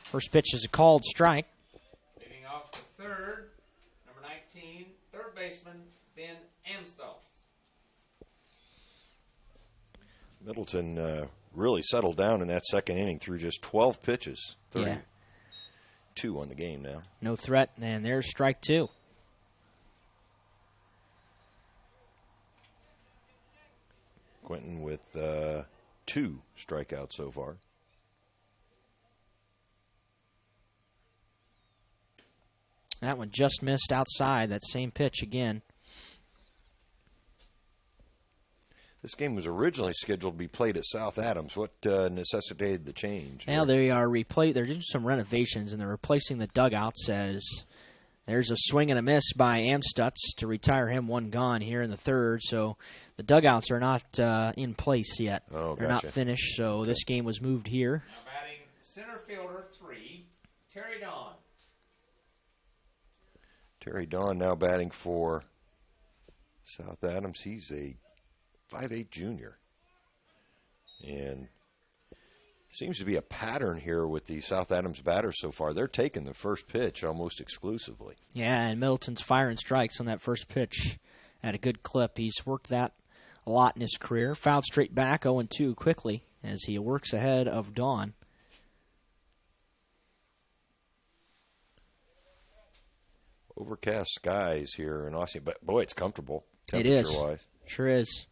First pitch is a called strike. Leading off the third, number 19, third baseman, Ben Amstutz. Middleton really settled down in that second inning through just 12 pitches. 32 on the game now. No threat, and there's strike two. Quentin with 2 strikeouts so far. That one just missed outside, that same pitch again. This game was originally scheduled to be played at South Adams. What necessitated the change? Now they're doing some renovations, and they're replacing the dugouts as there's a swing and a miss by Amstutz to retire him, one gone here in the third. So the dugouts are not in place yet. Oh, they're not finished, so this game was moved here. Now batting center fielder 3, Terry Dawn. Terry Dawn now batting for South Adams. He's a 5'8" junior. And seems to be a pattern here with the South Adams batters so far. They're taking the first pitch almost exclusively. Yeah, and Middleton's firing strikes on that first pitch at a good clip. He's worked that a lot in his career. Fouled straight back, 0-2 quickly as he works ahead of Dawn. Overcast skies here in Austin, but boy, it's comfortable It temperature-wise. is. Sure is.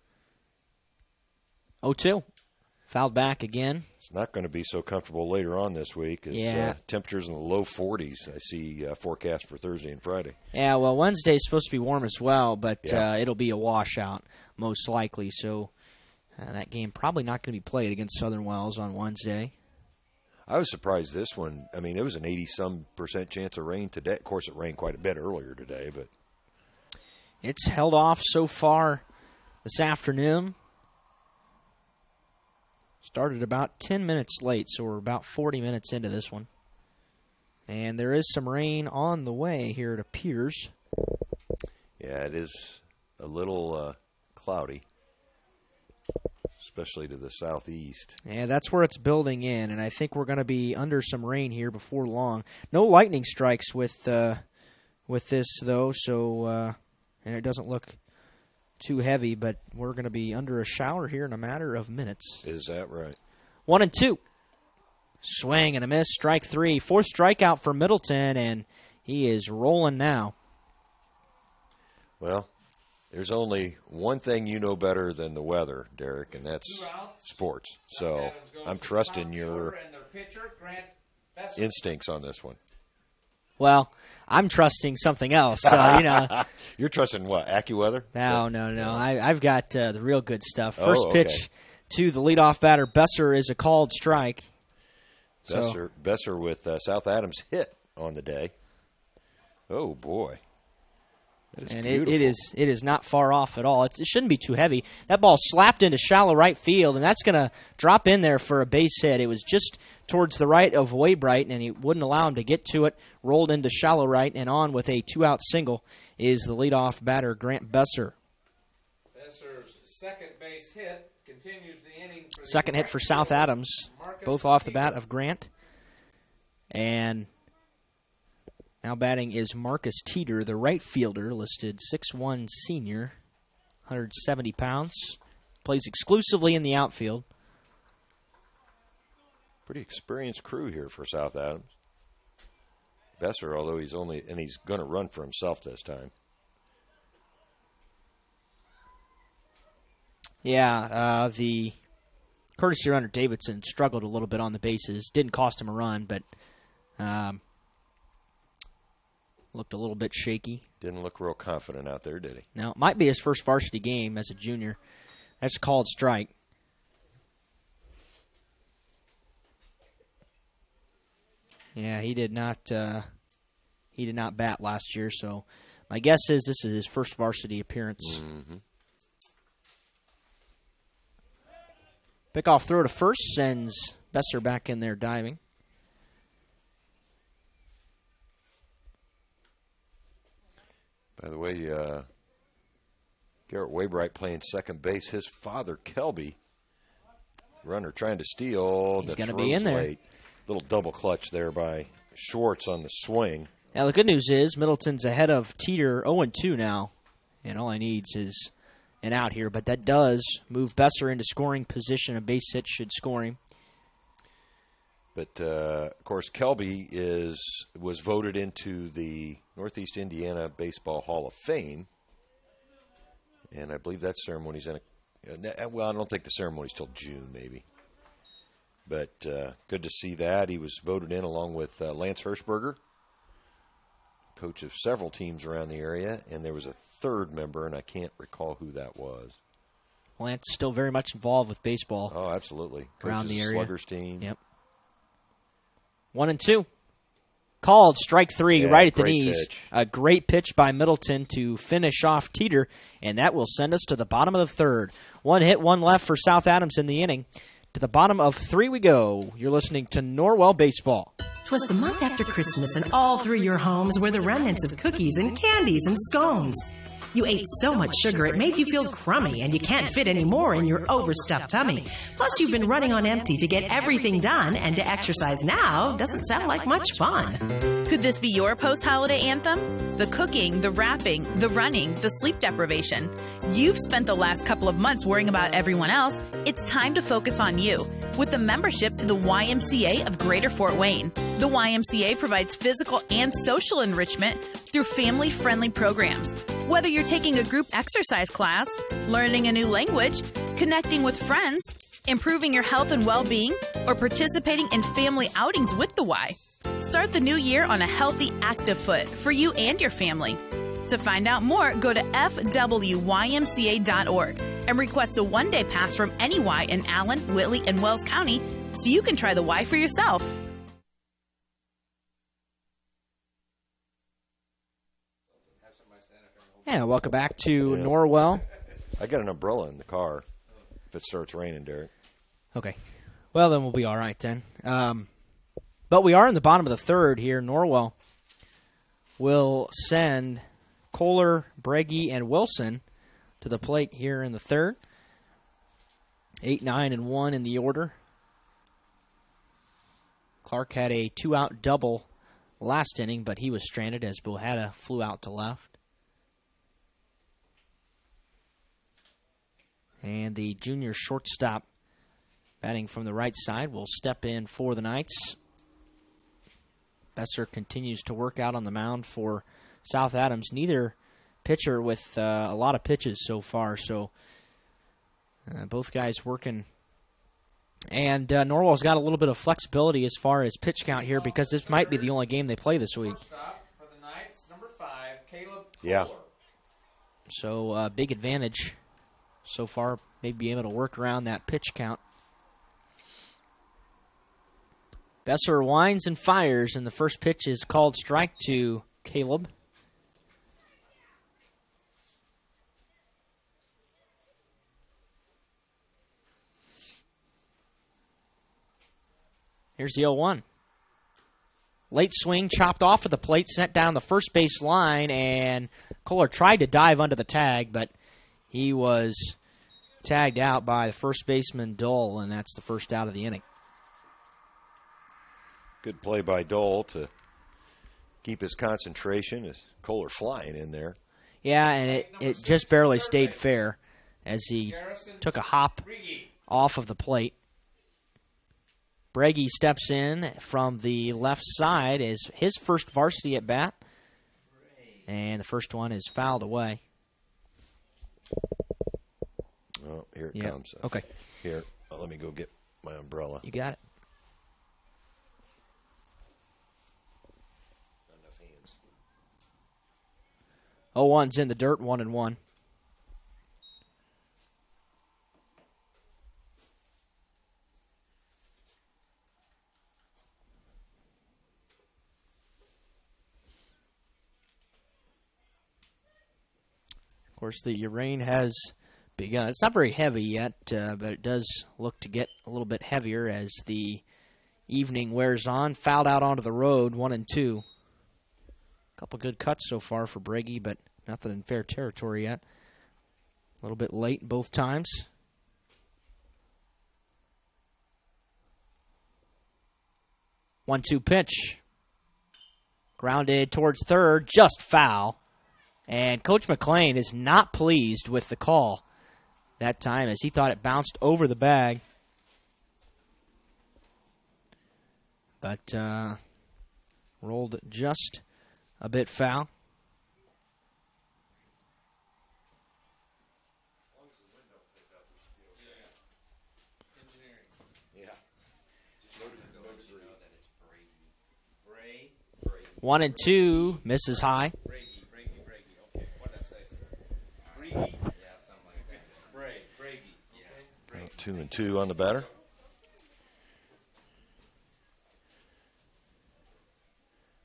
0-2. Fouled back again. It's not going to be so comfortable later on this week. As, temperatures in the low 40s. I see forecast for Thursday and Friday. Yeah, well, Wednesday's supposed to be warm as well, but it'll be a washout most likely. So that game probably not going to be played against Southern Wells on Wednesday. I was surprised this one. I mean, it was an 80-some% chance of rain today. Of course, it rained quite a bit earlier today, but it's held off so far this afternoon. Started about 10 minutes late, so we're about 40 minutes into this one. And there is some rain on the way here, it appears. Yeah, it is a little cloudy, especially to the southeast. Yeah, that's where it's building in, and I think we're going to be under some rain here before long. No lightning strikes with this, though, so and it doesn't look too heavy, but we're going to be under a shower here in a matter of minutes. Is that right? 1-2. Swing and a miss, strike 3. Fourth strikeout for Middleton, and he is rolling now. Well, there's only one thing you know better than the weather, Derek, and that's sports. So I'm trusting your pitcher, Grant Besser. instincts on this one. Well, I'm trusting something else. You're trusting what? AccuWeather? No. I've got the real good stuff. Oh, First okay. pitch to the leadoff batter, Besser, is a called strike. Besser with South Adams hit on the day. Oh, boy. That is beautiful. It is not far off at all. It shouldn't be too heavy. That ball slapped into shallow right field, and that's going to drop in there for a base hit. It was just towards the right of Waybright, and he wouldn't allow him to get to it. Rolled into shallow right, and on with a 2-out single is the leadoff batter, Grant Besser. Besser's second base hit continues the inning. Second hit for South Adams, both off the bat of Grant. And now batting is Marcus Teeter, the right fielder, listed 6'1" senior, 170 pounds. Plays exclusively in the outfield. Pretty experienced crew here for South Adams. Besser, although he's going to run for himself this time. Yeah, the courtesy runner Davidson struggled a little bit on the bases. Didn't cost him a run, but looked a little bit shaky. Didn't look real confident out there, did he? No, it might be his first varsity game as a junior. That's a called strike. Yeah, he did not bat last year, so my guess is this is his first varsity appearance. Mm-hmm. Pickoff throw to first sends Besser back in there diving. By the way, Garrett Waybright playing second base. His father, Kelby, runner trying to steal. He's going to be in there. Late. Little double clutch there by Schwartz on the swing. Now, the good news is Middleton's ahead of Teeter 0-2 now, and all he needs is an out here. But that does move Besser into scoring position. A base hit should score him. But, of course, Kelby was voted into the Northeast Indiana Baseball Hall of Fame. And I believe that ceremony's I don't think the ceremony's till June, maybe. But good to see that. He was voted in along with Lance Hirschberger, coach of several teams around the area. And there was a third member, and I can't recall who that was. Lance still very much involved with baseball. Oh, absolutely. Around the area. Sluggers team. Yep. 1-2. Called strike three, right at the knees. Pitch. A great pitch by Middleton to finish off Teeter, and that will send us to the bottom of the third. One hit, one left for South Adams in the inning. To the bottom of three we go. You're listening to Norwell Baseball. 'Twas the month after Christmas, and all through your homes were the remnants of cookies and candies and scones. You ate so much sugar it made you feel crummy, and you can't fit any more in your overstuffed tummy. Plus, you've been running on empty to get everything done, and to exercise now doesn't sound like much fun. Could this be your post-holiday anthem? The cooking, the wrapping, the running, the sleep deprivation. You've spent the last couple of months worrying about everyone else. It's time to focus on you. With a membership to the YMCA of Greater Fort Wayne. The YMCA provides physical and social enrichment through family-friendly programs. Whether you're taking a group exercise class, learning a new language, connecting with friends, improving your health and well-being, or participating in family outings with the Y. Start the new year on a healthy, active foot for you and your family. To find out more, go to fwymca.org and request a one-day pass from any Y in Allen, Whitley, and Wells County so you can try the Y for yourself. Yeah, welcome back to Norwell. I got an umbrella in the car if it starts raining, Derek. Okay. Well, then we'll be all right then. But we are in the bottom of the third here. Norwell will send Kohler, Breggy, and Wilson to the plate here in the third. 8, 9, and 1 in the order. Clark had a 2-out double last inning, but he was stranded as Bohada flew out to left. And the junior shortstop batting from the right side will step in for the Knights. Besser continues to work out on the mound for South Adams. Neither pitcher with a lot of pitches so far, so both guys working And Norwell's got a little bit of flexibility as far as pitch count here because this might be the only game they play this week. Stop for the Knights, number 5, Caleb Yeah. Kohler. So big advantage so far, maybe being able to work around that pitch count. Besser winds and fires, and the first pitch is called strike to Caleb. Here's the 0-1. Late swing, chopped off of the plate, sent down the first base line, and Kohler tried to dive under the tag, but he was tagged out by the first baseman, Dole, and that's the first out of the inning. Good play by Dole to keep his concentration as Kohler flying in there. Yeah, and it just barely stayed fair as he took a hop off of the plate. Breggy steps in from the left side as his first varsity at bat, and the first one is fouled away. Oh, here it Yep. comes. Okay. Here, let me go get my umbrella. You got it. Not enough hands. 0-1's in the dirt, 1-1. Of course, the rain has begun. It's not very heavy yet, but it does look to get a little bit heavier as the evening wears on. Fouled out onto the road, 1-2. A couple good cuts so far for Breggy, but nothing in fair territory yet. A little bit late both times. One-two pitch. Grounded towards third, just foul. And Coach McLean is not pleased with the call that time as he thought it bounced over the bag. But rolled just a bit foul. One and two, misses high. Well, 2-2 on the batter.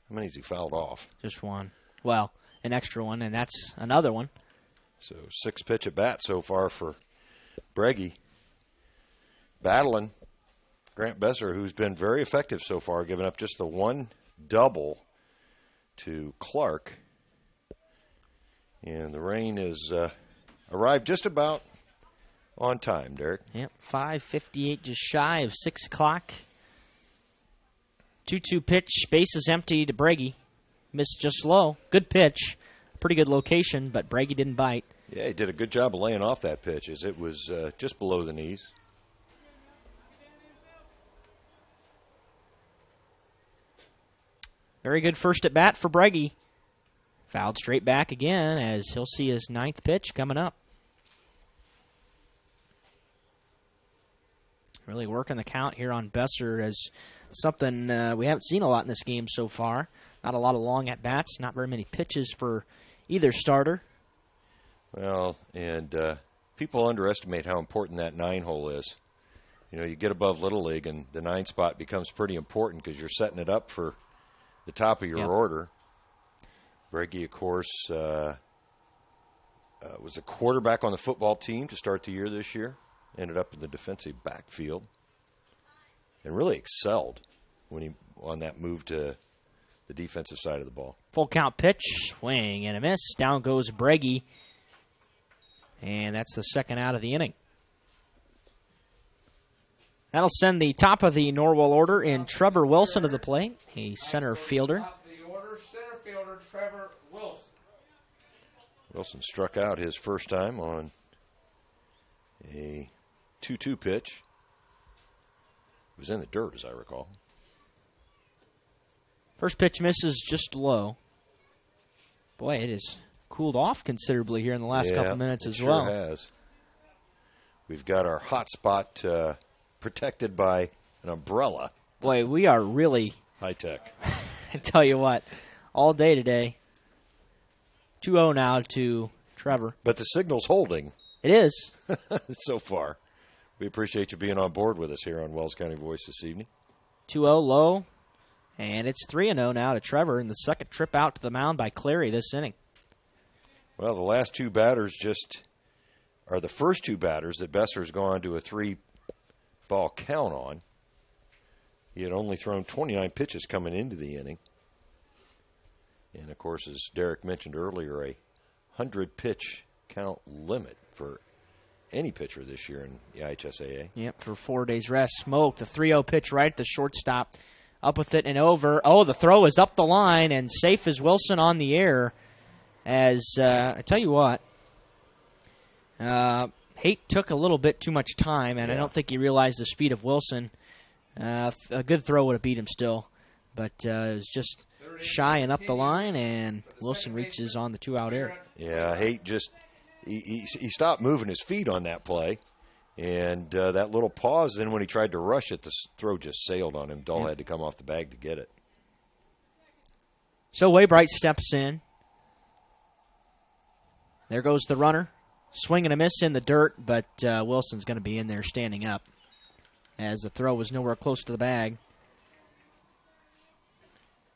How many has he fouled off? Just one. Well, an extra one, and that's another one. So 6 pitch at bat so far for Breggy. Battling Grant Besser, who's been very effective so far, giving up just the one double to Clark. And the rain has arrived just about on time, Derek. Yep, 5:58, just shy of 6 o'clock. 2-2 pitch, base is empty to Breggy. Missed just low. Good pitch. Pretty good location, but Breggy didn't bite. Yeah, he did a good job of laying off that pitch as it was just below the knees. Very good first at bat for Breggy. Fouled straight back again as he'll see his 9th pitch coming up. Really working the count here on Besser as something we haven't seen a lot in this game so far. Not a lot of long at bats, not very many pitches for either starter. Well, and people underestimate how important that 9 hole is. You know, you get above Little League and the 9 spot becomes pretty important because you're setting it up for the top of your order. Breggy, of course, was a quarterback on the football team to start the year this year. Ended up in the defensive backfield and really excelled when he on that move to the defensive side of the ball. Full count pitch, swing and a miss. Down goes Breggy, and that's the second out of the inning. That'll send the top of the Norwell order in Trevor Wilson to the plate, a center fielder. Top of the order, center fielder Trevor Wilson. Wilson struck out his first time on a 2-2 pitch. It was in the dirt, as I recall. First pitch misses just low. Boy, it has cooled off considerably here in the last couple minutes as well. Sure has. We've got our hot spot protected by an umbrella. Boy, we are really high tech. I tell you what, all day today. 2-0 now to Trevor. But the signal's holding. It is. So far. We appreciate you being on board with us here on Wells County Voice this evening. 2-0 low, and it's 3-0 now to Trevor in the second trip out to the mound by Clary this inning. Well, the last two batters just are the first two batters that Besser's gone to a 3-ball count on. He had only thrown 29 pitches coming into the inning. And, of course, as Derek mentioned earlier, a 100-pitch count limit for any pitcher this year in the IHSAA. Yep, for 4 days rest. Smoke, the 3-0 pitch right at the shortstop. Up with it and over. Oh, the throw is up the line, and safe as Wilson on the air. As, I tell you what, Haight took a little bit too much time, and I don't think he realized the speed of Wilson. A good throw would have beat him still, but it was just shy and up the line, and Wilson reaches on the 2-out error. Yeah, Haight just he stopped moving his feet on that play, and that little pause. Then when he tried to rush it, the throw just sailed on him. Dull had to come off the bag to get it. So Waybright steps in. There goes the runner. Swing and a miss in the dirt, but Wilson's going to be in there standing up as the throw was nowhere close to the bag.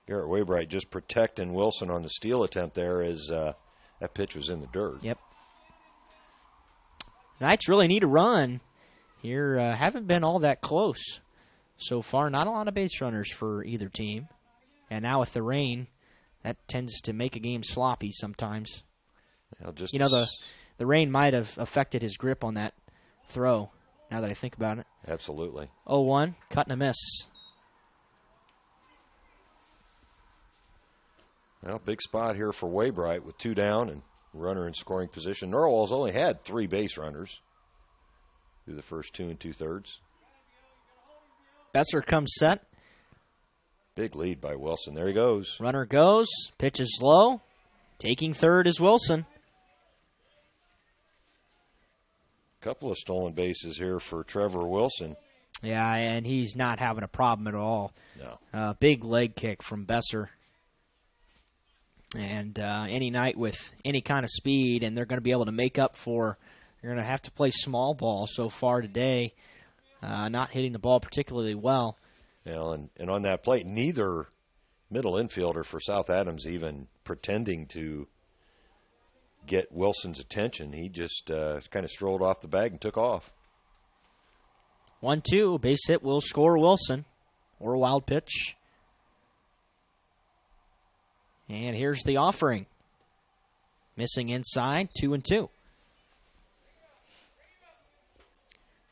Garrett Waybright just protecting Wilson on the steal attempt there as that pitch was in the dirt. Yep. Knights really need a run here. Haven't been all that close so far. Not a lot of base runners for either team. And now with the rain, that tends to make a game sloppy sometimes. Well, just the rain might have affected his grip on that throw, now that I think about it. Absolutely. 0-1, cut and a miss. Well, big spot here for Waybright with 2 down and runner in scoring position. Norwell's only had 3 base runners through the first 2 2/3. Besser comes set. Big lead by Wilson. There he goes. Runner goes. Pitch is low. Taking third is Wilson. Couple of stolen bases here for Trevor Wilson. Yeah, and he's not having a problem at all. No. Big leg kick from Besser. And any night with any kind of speed, and they're going to be able to make up for, they're going to have to play small ball so far today, not hitting the ball particularly well. Yeah, and on that plate, neither middle infielder for South Adams even pretending to get Wilson's attention. He just kind of strolled off the bag and took off. 1-2, base hit will score Wilson, or a wild pitch. And here's the offering. Missing inside, 2-2.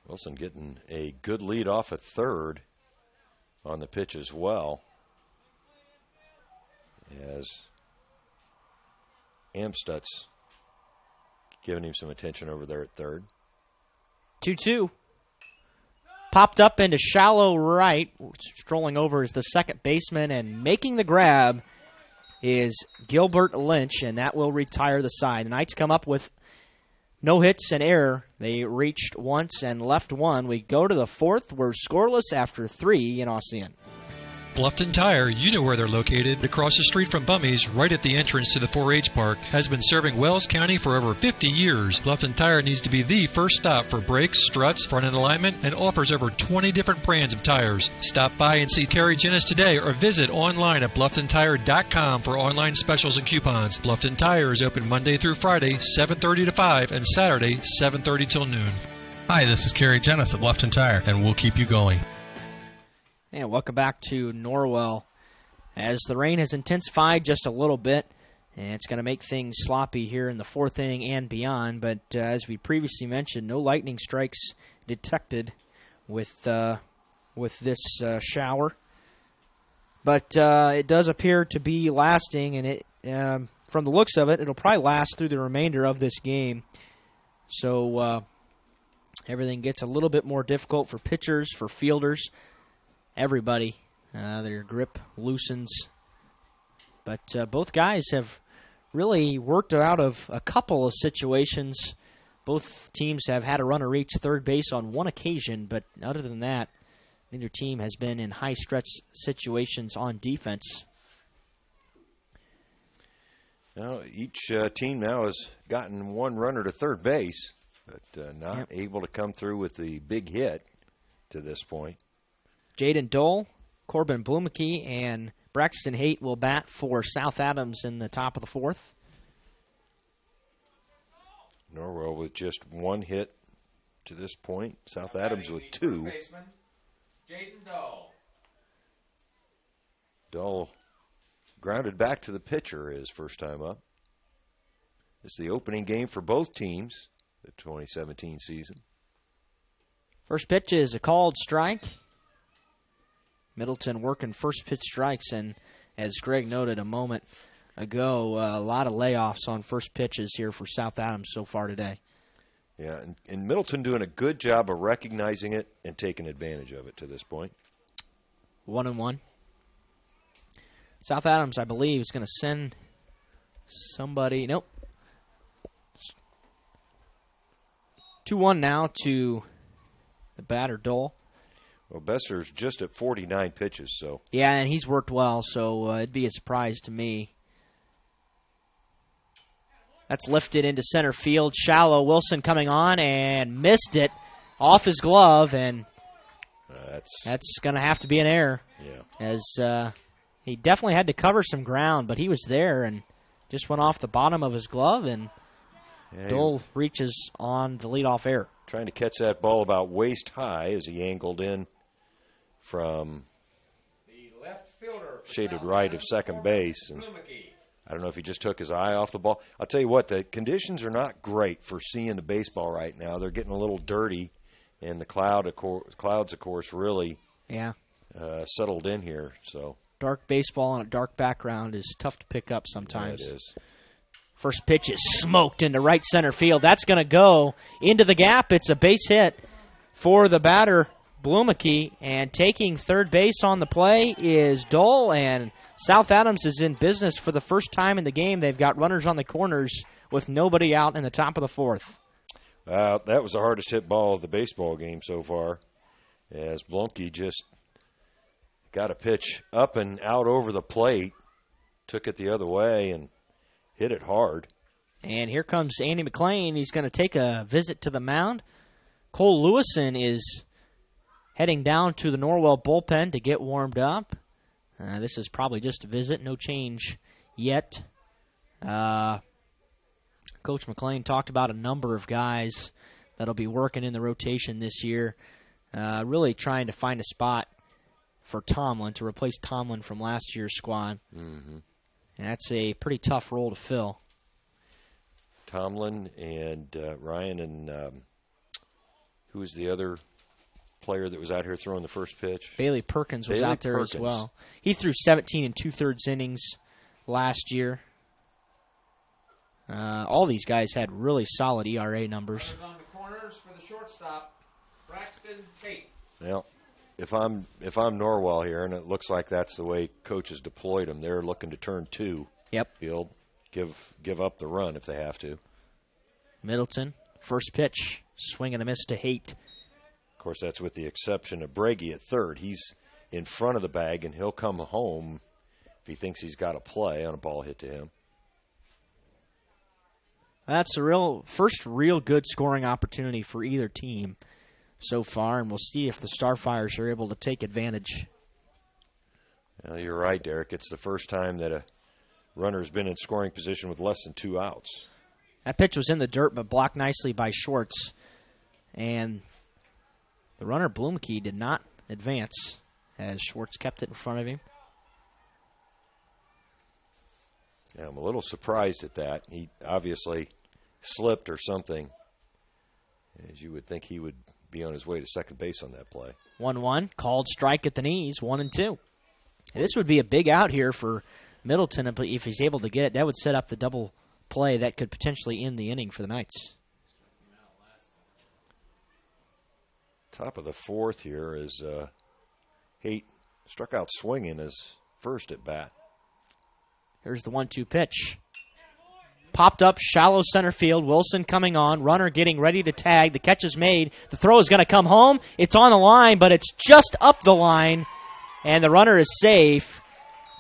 Wilson getting a good lead off at third on the pitch as well, as Amstutz giving him some attention over there at third. 2-2. Popped up into shallow right. Strolling over is the second baseman, and making the grab is Gilbert Lynch, and that will retire the side. The Knights come up with no hits and error. They reached once and left one. We go to the fourth. We're scoreless after 3 in Ossian. Bluffton Tire, you know where they're located. Across the street from Bummy's, right at the entrance to the 4-H Park, has been serving Wells County for over 50 years. Bluffton Tire needs to be the first stop for brakes, struts, front-end alignment, and offers over 20 different brands of tires. Stop by and see Carrie Jennis today or visit online at BlufftonTire.com for online specials and coupons. Bluffton Tire is open Monday through Friday, 7:30 to 5, and Saturday, 7:30 till noon. Hi, this is Carrie Jennis at Bluffton Tire, and we'll keep you going. And welcome back to Norwell. As the rain has intensified just a little bit, and it's going to make things sloppy here in the fourth inning and beyond. But as we previously mentioned, no lightning strikes detected with this shower. But it does appear to be lasting, and it from the looks of it, it'll probably last through the remainder of this game. So everything gets a little bit more difficult for pitchers, for fielders. Everybody, their grip loosens. But both guys have really worked out of a couple of situations, Both teams have had a runner reach third base on one occasion, but other than that, neither team has been in high stretch situations on defense. Now, each team now has gotten one runner to third base, but not able to come through with the big hit to this point. Jaden Dole, Corbin Blumeke, and Braxton Haight will bat for South Adams in the top of the fourth. Norwell with just one hit to this point. South Adams with two. Jaden Dole. Dole grounded back to the pitcher his first time up. It's the opening game for both teams, the 2017 season. First pitch is a called strike. Middleton working first pitch strikes, and as Greg noted a moment ago, a lot of layoffs on first pitches here for South Adams so far today. Yeah, and Middleton doing a good job of recognizing it and taking advantage of it to this point. 1-1. South Adams, I believe, is going to send somebody. Nope. 2-1 now to the batter, Dole. Well, Besser's just at 49 pitches, so. Yeah, and he's worked well, so it'd be a surprise to me. That's lifted into center field. Shallow. Wilson coming on and missed it off his glove, and that's going to have to be an error. Yeah. As he definitely had to cover some ground, but he was there and just went off the bottom of his glove, and Dole reaches on the leadoff error. Trying to catch that ball about waist high as he angled in from the left fielder shaded right of second base. And I don't know if he just took his eye off the ball. I'll tell you what, the conditions are not great for seeing the baseball right now. They're getting a little dirty, and the clouds, of course, really settled in here. So dark baseball on a dark background is tough to pick up sometimes. Yeah, it is. First pitch is smoked into right center field. That's going to go into the gap. It's a base hit for the batter, Blumeke, and taking third base on the play is Dole, and South Adams is in business for the first time in the game. They've got runners on the corners with nobody out in the top of the fourth. That was the hardest hit ball of the baseball game so far, as Blumeke just got a pitch up and out over the plate, took it the other way, and hit it hard. And here comes Andy McLean. He's going to take a visit to the mound. Cole Lewison is heading down to the Norwell bullpen to get warmed up. This is probably just a visit, no change yet. Coach McLean talked about a number of guys that'll be working in the rotation this year, really trying to find a spot for Tomlin to replace Tomlin from last year's squad. Mm-hmm. And that's a pretty tough role to fill. Tomlin and Ryan and who was the other player that was out here throwing the first pitch? Bailey Perkins was out there as well. He threw 17 2/3 innings last year. All these guys had really solid ERA numbers. On the corners for the shortstop, Braxton Haight. Well, if I'm Norwell here, and it looks like that's the way coaches deployed them, they're looking to turn two. Yep. Field, give up the run if they have to. Middleton, first pitch, swing and a miss to Haight. Of course, that's with the exception of Brady at third. He's in front of the bag, and he'll come home if he thinks he's got a play on a ball hit to him. That's the first real good scoring opportunity for either team so far, and we'll see if the Starfires are able to take advantage. Well, you're right, Derek. It's the first time that a runner's been in scoring position with less than 2 outs. That pitch was in the dirt, but blocked nicely by Schwartz. And the runner, Blumeke, did not advance as Schwartz kept it in front of him. Yeah, I'm a little surprised at that. He obviously slipped or something, as you would think he would be on his way to second base on that play. 1-1, called strike at the knees, 1-2. This would be a big out here for Middleton if he's able to get it. That would set up the double play that could potentially end the inning for the Knights. Top of the fourth here is Haight struck out swinging his first at bat. Here's the 1-2 pitch. Popped up, shallow center field. Wilson coming on. Runner getting ready to tag. The catch is made. The throw is going to come home. It's on the line, but it's just up the line, and the runner is safe.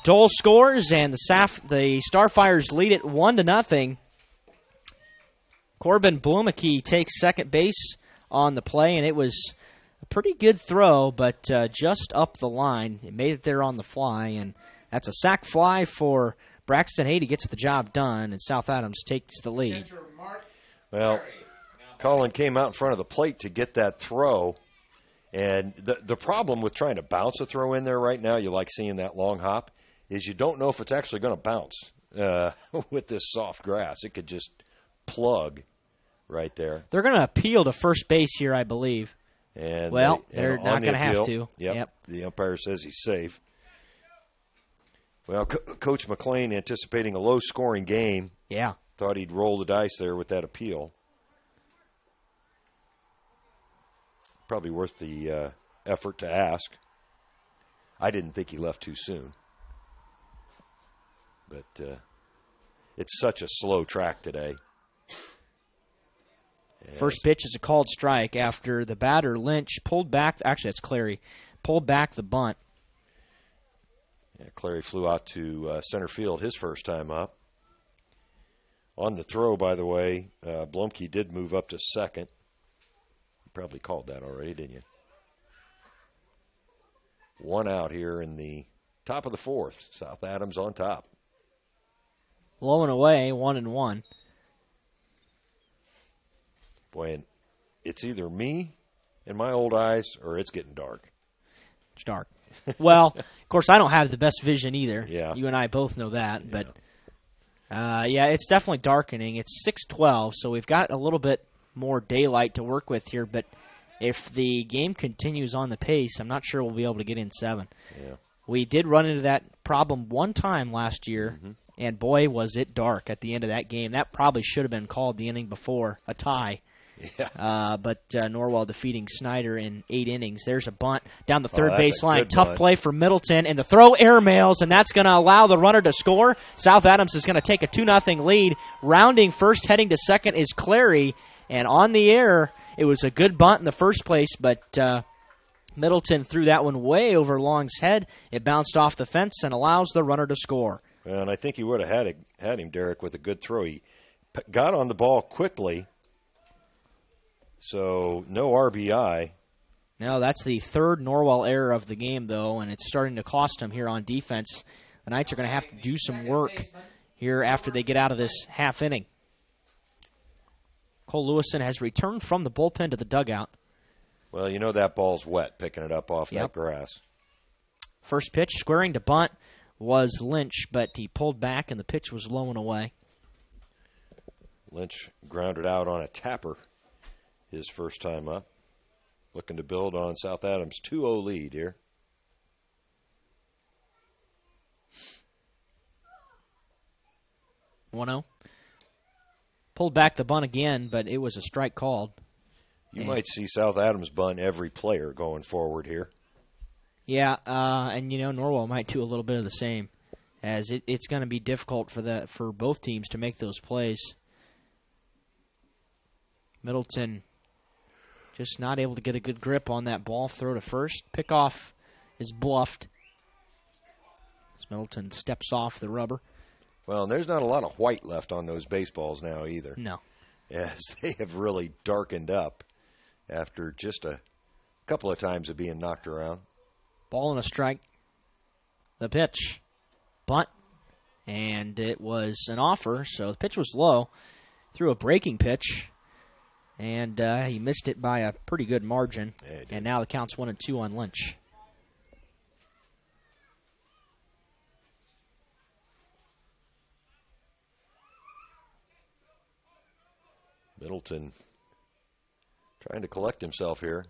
Dole scores, and the Starfires lead it 1-0. Corbin Blumeke takes second base on the play, and it was a pretty good throw, but just up the line. It made it there on the fly, and that's a sac fly for Braxton Haiti. Gets the job done, and South Adams takes the lead. Well, Colin came out in front of the plate to get that throw, and the problem with trying to bounce a throw in there right now, you like seeing that long hop, is you don't know if it's actually going to bounce with this soft grass. It could just plug right there. They're going to appeal to first base here, I believe. And they're not going to have to. Yep. The umpire says he's safe. Well, Coach McLean, anticipating a low-scoring game, thought he'd roll the dice there with that appeal. Probably worth the effort to ask. I didn't think he left too soon. But it's such a slow track today. First pitch is a called strike after the batter, Lynch, pulled back. Actually, that's Clary. Pulled back the bunt. Yeah, Clary flew out to center field his first time up. On the throw, by the way, Blumke did move up to second. You probably called that already, didn't you? One out here in the top of the fourth. South Adams on top. Low and away, 1-1. Boy, and it's either me and my old eyes or it's getting dark. It's dark. Well, of course, I don't have the best vision either. Yeah. You and I both know that. But, it's definitely darkening. It's 6:12, so we've got a little bit more daylight to work with here. But if the game continues on the pace, I'm not sure we'll be able to get in 7. Yeah. We did run into that problem one time last year, and boy, was it dark at the end of that game. That probably should have been called the inning before, a tie. Yeah. But Norwell defeating Snyder in 8 innings. There's a bunt down the third baseline. Good Tough bunt. play for Middleton, and the throw airmails, and that's going to allow the runner to score. South Adams is going to take a 2-0 lead. Rounding first, heading to second is Clary, and on the air, it was a good bunt in the first place, but Middleton threw that one way over Long's head. It bounced off the fence and allows the runner to score. Well, and I think he would have had him, Derek, with a good throw. He got on the ball quickly. So, no RBI. No, that's the third Norwell error of the game, though, and it's starting to cost him here on defense. The Knights are going to have to do some work here after they get out of this half inning. Cole Lewison has returned from the bullpen to the dugout. Well, you know that ball's wet, picking it up off that grass. First pitch, squaring to bunt, was Lynch, but he pulled back, and the pitch was low and away. Lynch grounded out on a tapper his first time up. Looking to build on South Adams' 2-0 lead here. Pulled back the bunt again, but it was a strike called. You might see South Adams bunt every player going forward here. Yeah, and Norwell might do a little bit of the same, as it's going to be difficult for both teams to make those plays. Middleton just not able to get a good grip on that ball. Throw to first. Pickoff is bluffed. As Middleton steps off the rubber. Well, and there's not a lot of white left on those baseballs now either. No. As they have really darkened up after just a couple of times of being knocked around. Ball and a strike. The pitch. Bunt. And it was an offer, so the pitch was low. Threw a breaking pitch. And he missed it by a pretty good margin. Yeah, and now the count's 1-2 on Lynch. Middleton trying to collect himself here.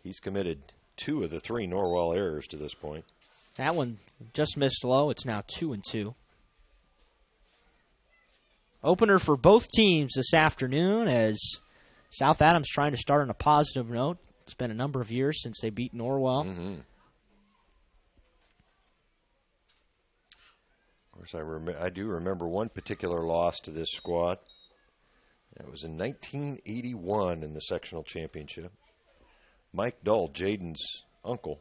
He's committed 2 of the 3 Norwell errors to this point. That one just missed low. It's now 2-2. Opener for both teams this afternoon as South Adams trying to start on a positive note. It's been a number of years since they beat Norwell. Of course, I do remember one particular loss to this squad. That was in 1981 in the sectional championship. Mike Dull, Jaden's uncle,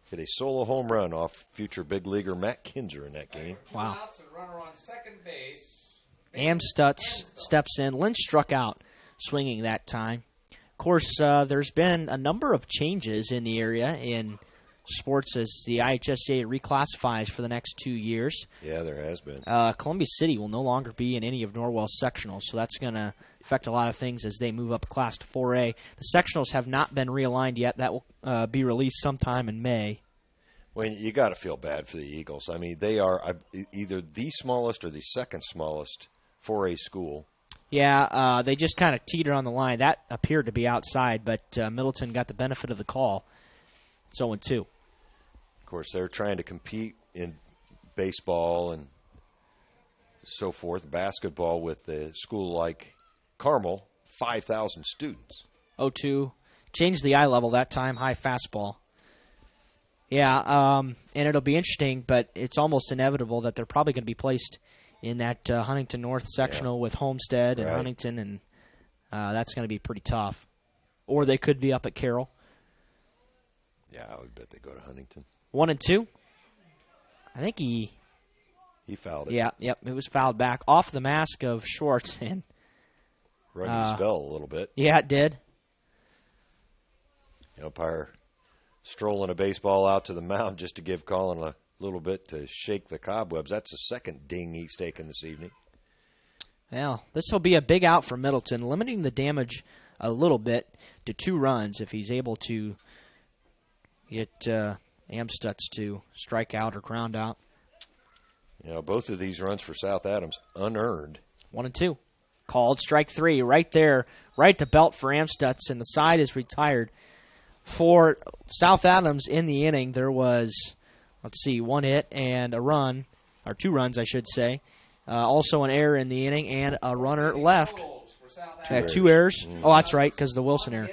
hit a solo home run off future big leaguer Matt Kinzer in that game. Wow. Runner on second base. Amstutz steps in. Lynch struck out swinging that time. Of course, there's been a number of changes in the area in sports as the IHSA reclassifies for the next 2 years. Yeah, there has been. Columbia City will no longer be in any of Norwell's sectionals, so that's going to affect a lot of things as they move up class to 4A. The sectionals have not been realigned yet. That will be released sometime in May. Well, you got to feel bad for the Eagles. I mean, they are either the smallest or the second smallest 4A school. Yeah, they just kind of teeter on the line. That appeared to be outside, but Middleton got the benefit of the call. It's 0-2. Of course, they're trying to compete in baseball and so forth, basketball with a school like Carmel, 5,000 students. 0-2. Changed the eye level that time, high fastball. Yeah, and it'll be interesting, but it's almost inevitable that they're probably going to be placed in that Huntington North sectional with Homestead and Huntington, and that's going to be pretty tough. Or they could be up at Carroll. Yeah, I would bet they go to Huntington. 1-2. I think he fouled it. Yeah, yep, it was fouled back off the mask of Schwartz and rung his bell a little bit. Yeah, it did. The umpire strolling a baseball out to the mound just to give Colin a little bit to shake the cobwebs. That's the second ding he's taken this evening. Well, this will be a big out for Middleton, limiting the damage a little bit to 2 runs if he's able to get Amstutz to strike out or ground out. You know, both of these runs for South Adams unearned. 1-2. Called strike 3 right there, right to belt for Amstutz, and the side is retired. For South Adams in the inning, there was, 1 hit and a run, or 2 runs, I should say. Also an error in the inning and a runner left. 2 errors. Oh, that's right, because of the Wilson error.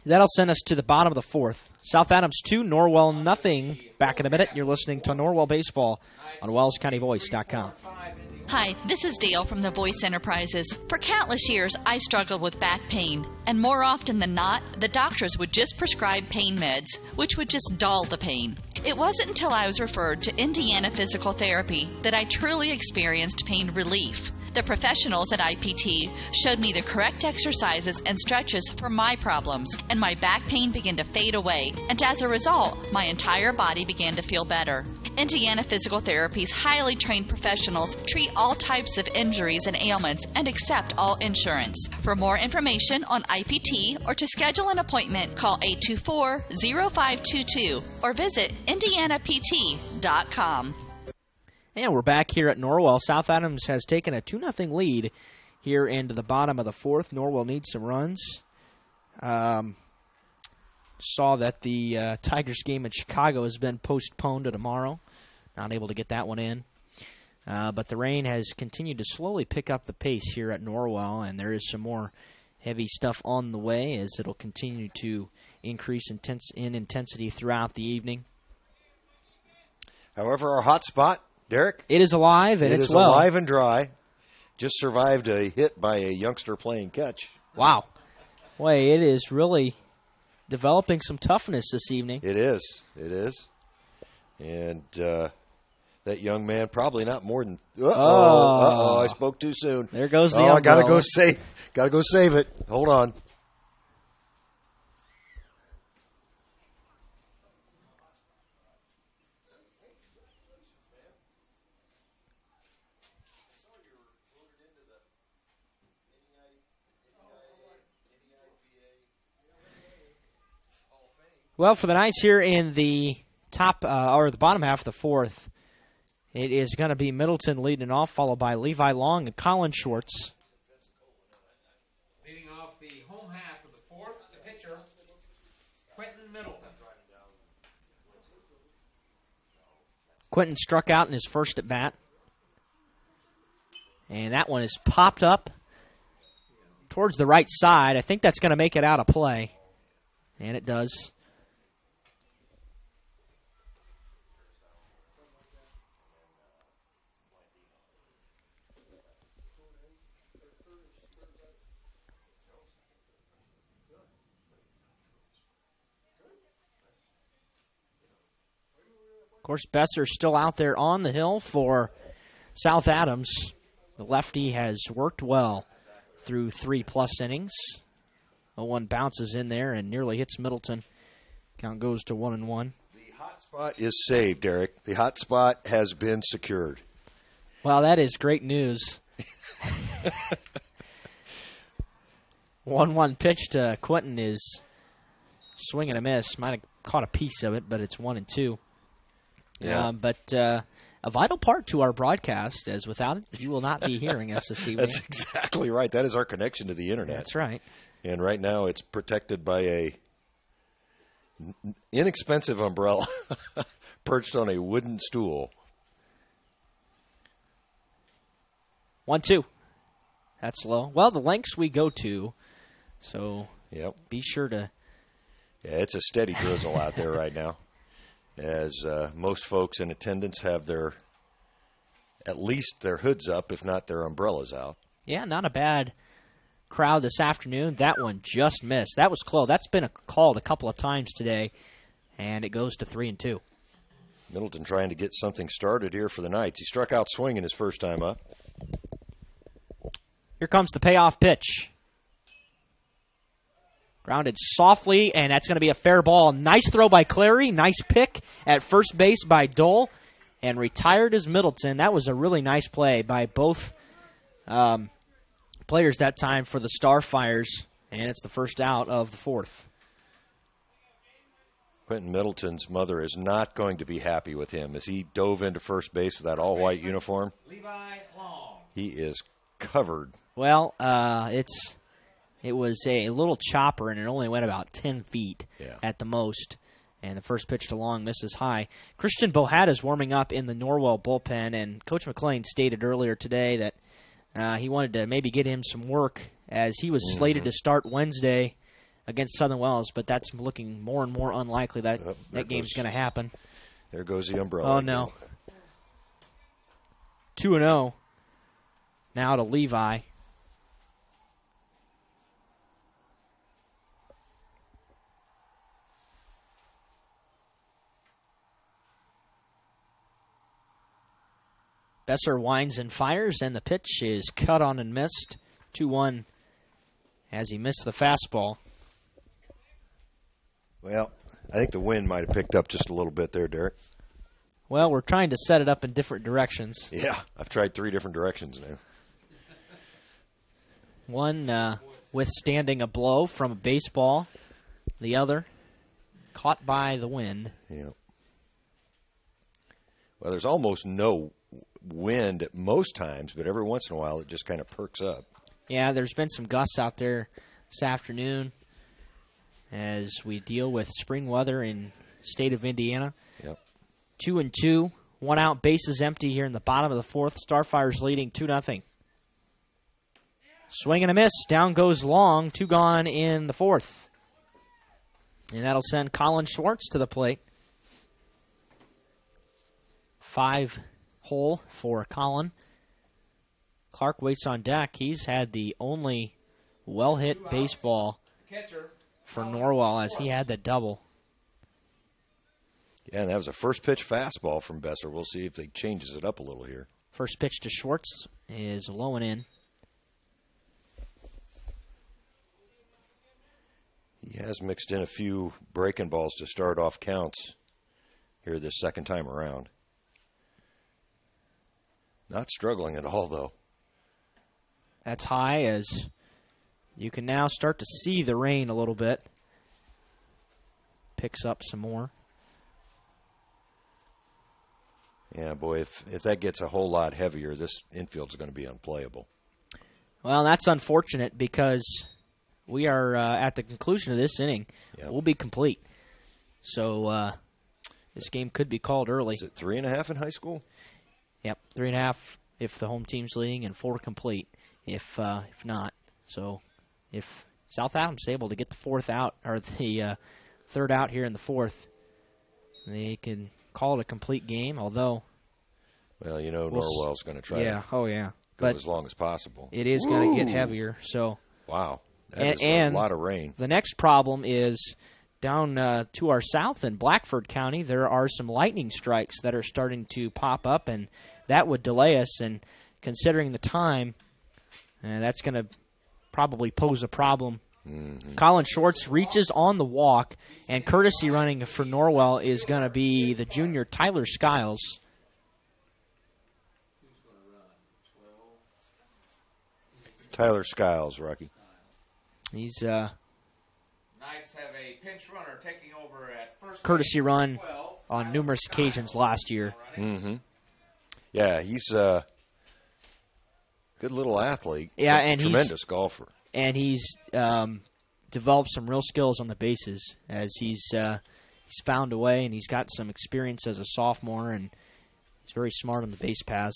That'll send us to the bottom of the 4th. South Adams 2, Norwell nothing. Back in a minute. You're listening to Norwell Baseball on WellsCountyVoice.com. Hi, this is Dale from the Voice Enterprises. For countless years, I struggled with back pain, and more often than not, the doctors would just prescribe pain meds, which would just dull the pain. It wasn't until I was referred to Indiana Physical Therapy that I truly experienced pain relief. The professionals at IPT showed me the correct exercises and stretches for my problems, and my back pain began to fade away, and as a result, my entire body began to feel better. Indiana Physical Therapy's highly trained professionals treat all types of injuries and ailments and accept all insurance. For more information on IPT or to schedule an appointment, call 824-0522 or visit indianapt.com. And we're back here at Norwell. South Adams has taken a 2-0 lead here into the bottom of the 4th. Norwell needs some runs. Saw that the Tigers game in Chicago has been postponed to tomorrow. Not able to get that one in. But the rain has continued to slowly pick up the pace here at Norwell, and there is some more heavy stuff on the way as it'll continue to increase in intensity throughout the evening. However, our hot spot, Derek? It is alive, and it's well. It is alive and dry. Just survived a hit by a youngster playing catch. Wow. Boy, it is really developing some toughness this evening. It is. It is. And that young man probably not more than... I spoke too soon. There goes the I gotta go save it. Hold on. Well, for the Knights here in the top or the bottom half of the 4th, it is going to be Middleton leading off, followed by Levi Long and Colin Schwartz. Leading off the home half of the 4th, the pitcher, Quentin Middleton. Quentin struck out in his first at bat. And that one is popped up towards the right side. I think that's going to make it out of play. And it does. course, Besser's still out there on the hill for South Adams. The lefty has worked well through 3+ innings. 0-1 bounces in there and nearly hits Middleton. Count goes to 1-1. The hot spot is saved, Eric. The hot spot has been secured. Well, that is great news. 1-1 pitch to Quentin is swing and a miss. Might have caught a piece of it, but it's 1-2. Yeah. But a vital part to our broadcast, as without it, you will not be hearing us this evening. That's exactly right. That is our connection to the Internet. That's right. And right now it's protected by a inexpensive umbrella perched on a wooden stool. 1-2. That's low. Well, the lengths we go to, so be sure to... Yeah, it's a steady drizzle out there right now, as most folks in attendance have at least their hoods up, if not their umbrellas out. Yeah, not a bad crowd this afternoon. That one just missed. That was close. That's been called a couple of times today, and it goes to 3-2. Middleton trying to get something started here for the Knights. He struck out swinging his first time up. Here comes the payoff pitch. Grounded softly, and that's going to be a fair ball. Nice throw by Clary. Nice pick at first base by Dole, and retired as Middleton. That was a really nice play by both players that time for the Starfires, and it's the first out of the fourth. Quentin Middleton's mother is not going to be happy with him as he dove into first base with that all-white uniform. Levi Long. He is covered. Well, it was a little chopper, and it only went about 10 feet at the most. And the first pitch to Long misses high. Christian Bohat is warming up in the Norwell bullpen, and Coach McLean stated earlier today that he wanted to maybe get him some work as he was slated to start Wednesday against Southern Wells, but that's looking more and more unlikely that game's going to happen. There goes the umbrella. Oh, no. 2-0 now to Levi. Besser winds and fires, and the pitch is cut on and missed. 2-1 as he missed the fastball. Well, I think the wind might have picked up just a little bit there, Derek. Well, we're trying to set it up in different directions. Yeah, I've tried 3 different directions now. One withstanding a blow from a baseball. The other caught by the wind. Yeah. Well, there's almost no wind at most times, but every once in a while it just kind of perks up. Yeah, there's been some gusts out there this afternoon as we deal with spring weather in the state of Indiana. Yep. 2-2, 1 out, bases empty here in the bottom of the fourth. Starfires leading 2-0. Swing and a miss. Down goes Long. 2 gone in the fourth. And that'll send Colin Schwartz to the plate. 5 hole for Colin. Clark waits on deck. He's had the only well-hit baseball for Norwell as he had the double. Yeah, and that was a first pitch fastball from Besser. We'll see if he changes it up a little here. First pitch to Schwartz is low and in. He has mixed in a few breaking balls to start off counts here this second time around. Not struggling at all, though. That's high as you can now start to see the rain a little bit. Picks up some more. Yeah, boy, if that gets a whole lot heavier, this infield's going to be unplayable. Well, that's unfortunate because we are at the conclusion of this inning. Yep. We'll be complete. So this game could be called early. Is it 3.5 in high school? Yep, 3.5 if the home team's leading and 4 complete if not. So if South Adams is able to get the fourth out or the third out here in the fourth, they can call it a complete game, although... Well, you know Norwell's going to try to go but as long as possible. It is going to get heavier. So wow, that is a lot of rain. The next problem is Down to our south in Blackford County, there are some lightning strikes that are starting to pop up, and that would delay us. And considering the time, that's going to probably pose a problem. Mm-hmm. Colin Schwartz reaches on the walk, and courtesy running for Norwell is going to be the junior Tyler Skiles. Tyler Skiles, Rocky. He's Knights have a pinch runner taking over at first courtesy run on numerous occasions last year. Mm-hmm. Yeah, he's a good little athlete. Yeah, and tremendous golfer. And he's developed some real skills on the bases as he's found a way, and he's got some experience as a sophomore, and he's very smart on the base pass.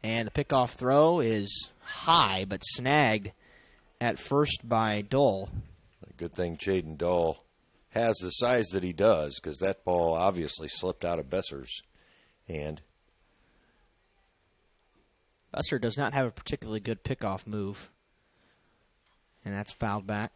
And the pickoff throw is high, but snagged at first by Dole. Good thing Jaden Dole has the size that he does, because that ball obviously slipped out of Besser's hand. Besser does not have a particularly good pickoff move, and that's fouled back.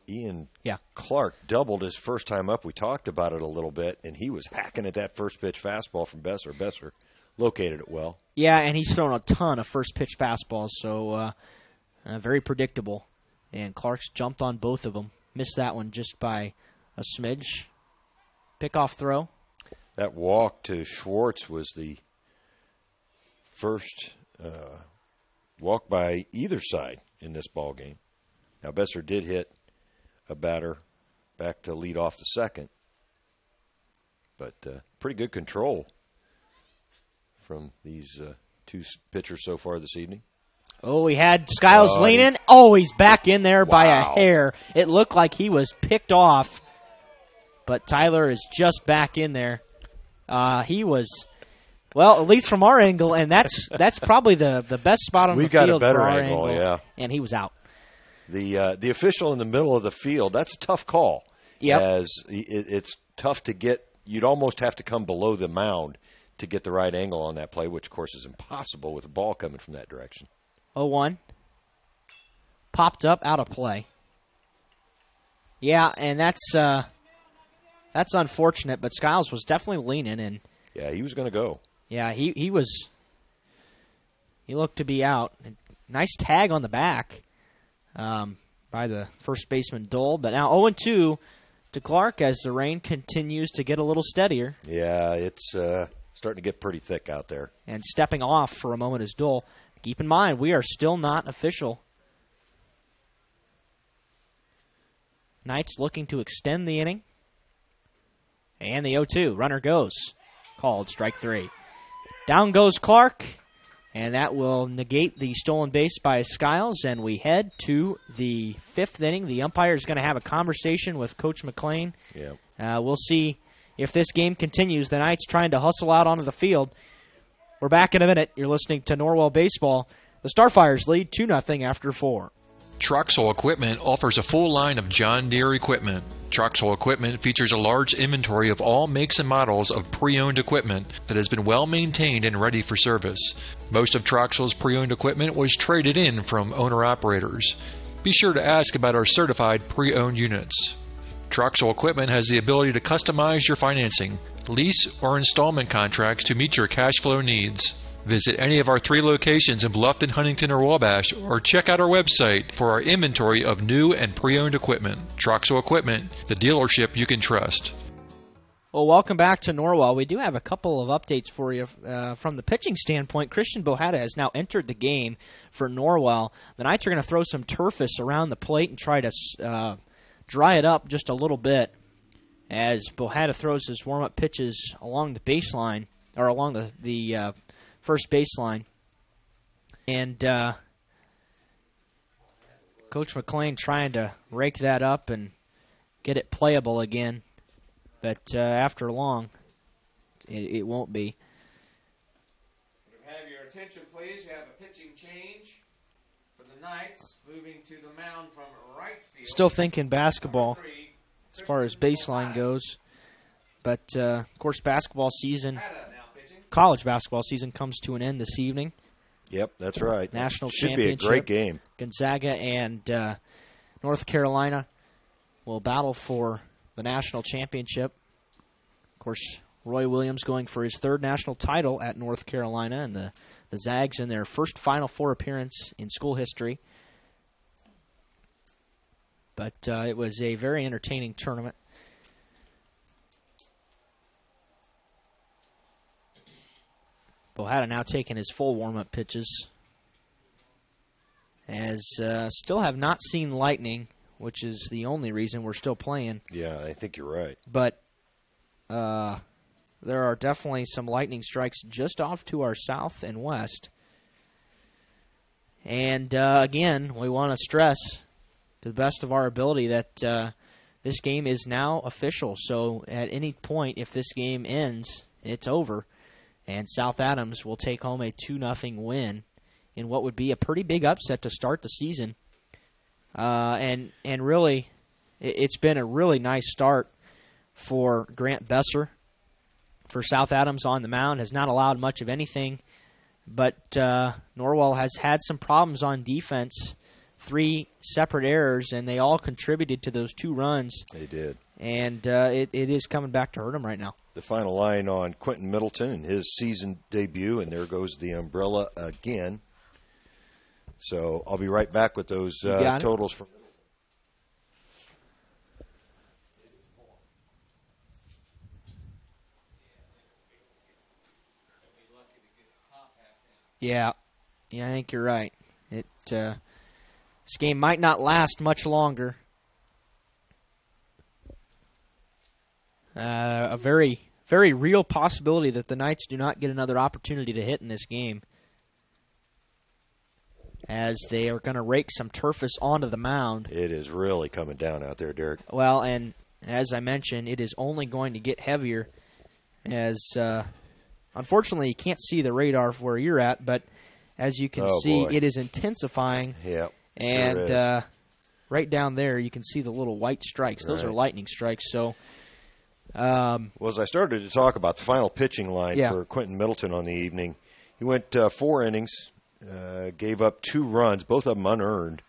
Ian Clark doubled his first time up. We talked about it a little bit, and he was hacking at that first pitch fastball from Besser. Besser located it well. Yeah, and he's thrown a ton of first pitch fastballs, so very predictable. And Clark's jumped on both of them. Missed that one just by a smidge. Pickoff throw. That walk to Schwartz was the first walk by either side in this ball game. Now, Besser did hit a batter back to lead off the second, but pretty good control from these two pitchers so far this evening. Oh, we had Skiles leaning. Oh, he's back in there by a hair. It looked like he was picked off, but Tyler is just back in there. He was, well, at least from our angle, and that's probably the best spot on the field. We've got a better for our angle, yeah. And he was out. The official in the middle of the field, that's a tough call. Yep. As it's tough to get, you'd almost have to come below the mound to get the right angle on that play, which, of course, is impossible with a ball coming from that direction. 0-1. Popped up, out of play. Yeah, and that's unfortunate, but Skiles was definitely leaning. And yeah, he was going to go. Yeah, he looked to be out. Nice tag on the back by the first baseman, Dole. But now 0-2 to Clark as the rain continues to get a little steadier. Yeah, it's starting to get pretty thick out there. And stepping off for a moment is Dole. Keep in mind, we are still not official. Knights looking to extend the inning. And the 0-2. Runner goes. Called strike 3. Down goes Clark. And that will negate the stolen base by Skiles. And we head to the 5th inning. The umpire is going to have a conversation with Coach McLean. Yep. We'll see if this game continues. The Knights trying to hustle out onto the field. We're back in a minute. You're listening to Norwell Baseball. The Starfires lead 2-0 after 4. Troxel Equipment offers a full line of John Deere equipment. Troxel Equipment features a large inventory of all makes and models of pre-owned equipment that has been well maintained and ready for service. Most of Troxel's pre-owned equipment was traded in from owner-operators. Be sure to ask about our certified pre-owned units. Troxel Equipment has the ability to customize your financing, lease, or installment contracts to meet your cash flow needs. Visit any of our 3 locations in Bluffton, Huntington, or Wabash, or check out our website for our inventory of new and pre-owned equipment. Troxel Equipment, the dealership you can trust. Well, welcome back to Norwell. We do have a couple of updates for you from the pitching standpoint. Christian Bohetta has now entered the game for Norwell. The Knights are going to throw some turfus around the plate and try to dry it up just a little bit as Bohetta throws his warm-up pitches along the baseline, or along the first baseline. And Coach McLean trying to rake that up and get it playable again. But after long, it won't be. Have your attention, please. You have a pitching change for the Knights, moving to the mound from right field. Still thinking basketball as far as baseline goes. But, of course, basketball season, college basketball season comes to an end this evening. Yep, that's right. National Should championship. be a great game. Gonzaga and North Carolina will battle for the national championship. Of course, Roy Williams going for his third national title at North Carolina, and the Zags in their first Final Four appearance in school history. But it was a very entertaining tournament. Bohada now taking his full warm-up pitches. As still have not seen lightning, which is the only reason we're still playing. Yeah, I think you're right. But there are definitely some lightning strikes just off to our south and west. And again, we want to stress to the best of our ability that this game is now official. So at any point, if this game ends, it's over. And South Adams will take home a 2-0 win in what would be a pretty big upset to start the season. And really, it's been a really nice start for Grant Besser. For South Adams on the mound, has not allowed much of anything. But Norwell has had some problems on defense. 3 separate errors, and they all contributed to those 2 runs. They did. And it is coming back to hurt him right now. The final line on Quentin Middleton in his season debut, and there goes the umbrella again. So I'll be right back with those totals from. Yeah, I think you're right. This game might not last much longer. A very, very real possibility that the Knights do not get another opportunity to hit in this game, as they are going to rake some turfus onto the mound. It is really coming down out there, Derek. Well, and as I mentioned, it is only going to get heavier as, unfortunately, you can't see the radar where you're at, but as you can see, it is intensifying. Yep. And right down there, you can see the little white strikes. Those are lightning strikes. So, well, as I started to talk about the final pitching line for Quentin Middleton on the evening, he went 4 innings, gave up 2 runs, both of them unearned,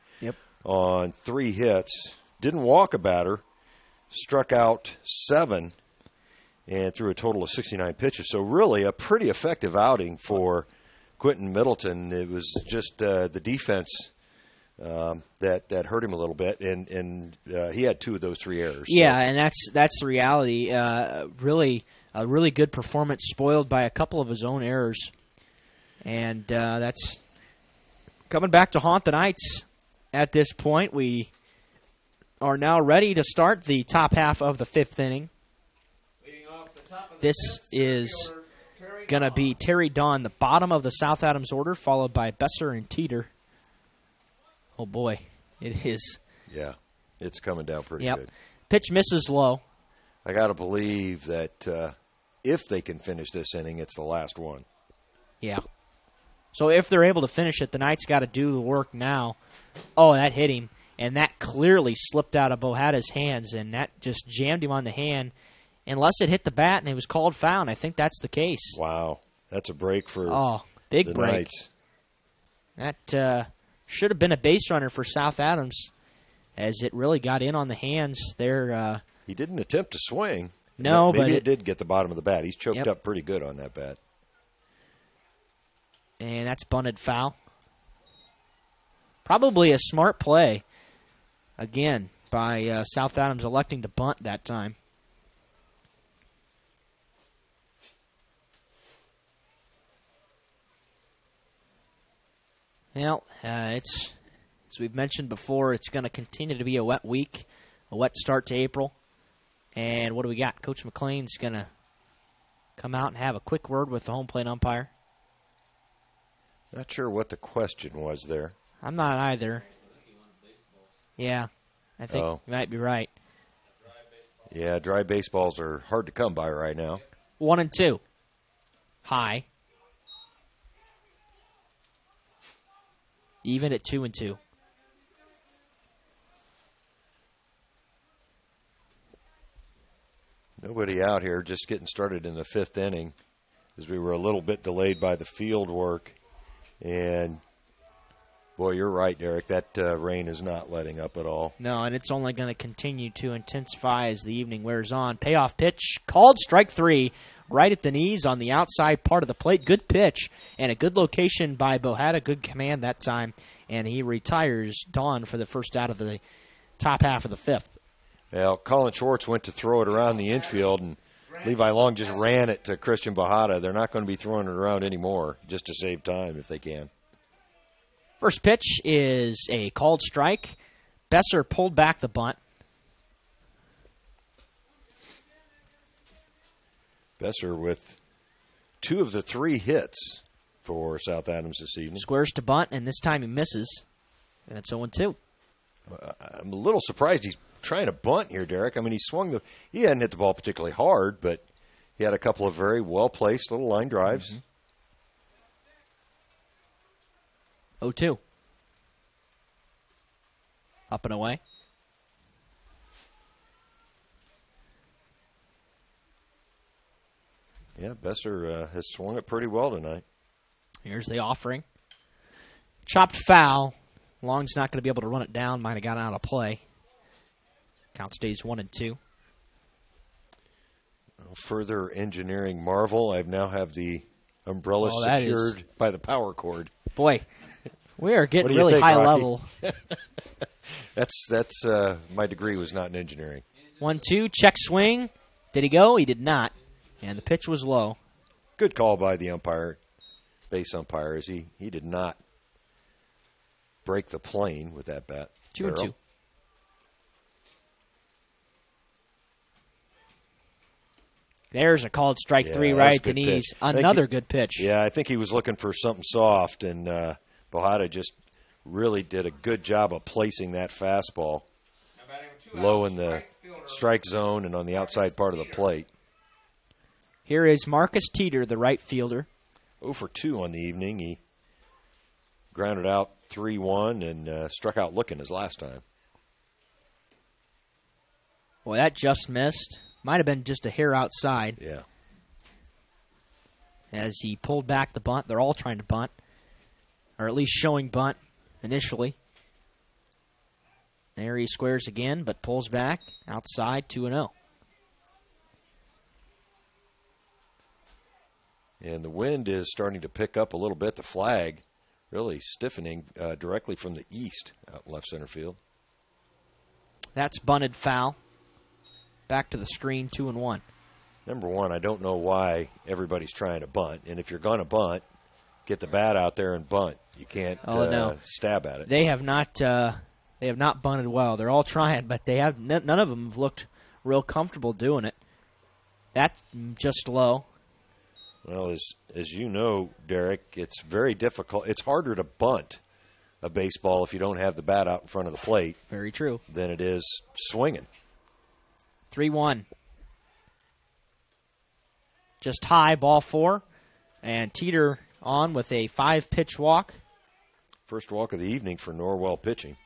on 3 hits. Didn't walk a batter, struck out 7, and threw a total of 69 pitches. So really a pretty effective outing for Quentin Middleton. It was just the defense that hurt him a little bit, and he had 2 of those 3 errors. Yeah, and that's the reality. Really, a really good performance, spoiled by a couple of his own errors, and that's coming back to haunt the Knights. At this point, we are now ready to start the top half of the 5th inning. This is going to be Terry Don, the bottom of the South Adams order, followed by Besser and Teeter. Oh, boy. It is. Yeah, it's coming down pretty good. Pitch misses low. I got to believe that if they can finish this inning, it's the last one. Yeah. So if they're able to finish it, the Knights got to do the work now. Oh, that hit him. And that clearly slipped out of Bohada's hands, and that just jammed him on the hand. Unless it hit the bat and it was called foul, and I think that's the case. Wow. That's a break for big the break. Knights. That should have been a base runner for South Adams, as it really got in on the hands there. He didn't attempt to swing. No, maybe but it did get the bottom of the bat. He's choked up pretty good on that bat. And that's bunted foul. Probably a smart play, again, by South Adams electing to bunt that time. Well, it's, as we've mentioned before, it's going to continue to be a wet week, a wet start to April. And what do we got? Coach McLean's going to come out and have a quick word with the home plate umpire. Not sure what the question was there. I'm not either. Yeah, I think you might be right. Yeah, dry baseballs are hard to come by right now. 1 and 2. High. Even at 2 and 2. Nobody out here, just getting started in the 5th inning, as we were a little bit delayed by the field work And, boy, you're right, Derek. That rain is not letting up at all. No, and it's only going to continue to intensify as the evening wears on. Payoff pitch, called strike 3, right at the knees on the outside part of the plate. Good pitch and a good location by Bohata. Good command that time. And he retires Dawn for the first out of the top half of the 5th. Well, Colin Schwartz went to throw it around the infield, and Levi Long just ran it to Christian Bohata. They're not going to be throwing it around anymore, just to save time if they can. First pitch is a called strike. Besser pulled back the bunt. Besser with 2 of the 3 hits for South Adams this evening. Squares to bunt, and this time he misses. And it's 0-2. I'm a little surprised he's trying to bunt here, Derek. I mean, he hadn't hit the ball particularly hard, but he had a couple of very well-placed little line drives. 0-2. Up and away. Yeah, Besser has swung it pretty well tonight. Here's the offering. Chopped foul. Long's not going to be able to run it down. Might have gotten out of play. Count stays 1-2. Further engineering marvel. I now have the umbrella secured by the power cord. Boy, we are getting really high level. That's my degree was not in engineering. 1-2, check swing. Did he go? He did not. And the pitch was low. Good call by the umpire, base umpire, as he did not break the plane with that bat. 2-2. There's a called strike 3 right at the knees. Another good pitch. Yeah, I think he was looking for something soft, and Bohata just really did a good job of placing that fastball low in the strike zone and on the outside part of the plate. Here is Marcus Teeter, the right fielder. 0 for 2 on the evening. He grounded out 3-1 and struck out looking his last time. Boy, that just missed. Might have been just a hair outside. Yeah. As he pulled back the bunt. They're all trying to bunt, or at least showing bunt initially. There he squares again, but pulls back outside 2-0. And the wind is starting to pick up a little bit. The flag really stiffening directly from the east out in left center field. That's bunted foul. Back to the screen, 2-1. Number one, I don't know why everybody's trying to bunt. And if you're going to bunt, get the bat out there and bunt. You can't stab at it. They have not bunted well. They're all trying, but they have none of them have looked real comfortable doing it. That's just low. Well, as you know, Derek, it's very difficult. It's harder to bunt a baseball if you don't have the bat out in front of the plate. Very true. Than it is swinging. 3-1. Just high, ball 4. And Teeter on with a 5-pitch walk. First walk of the evening for Norwell pitching.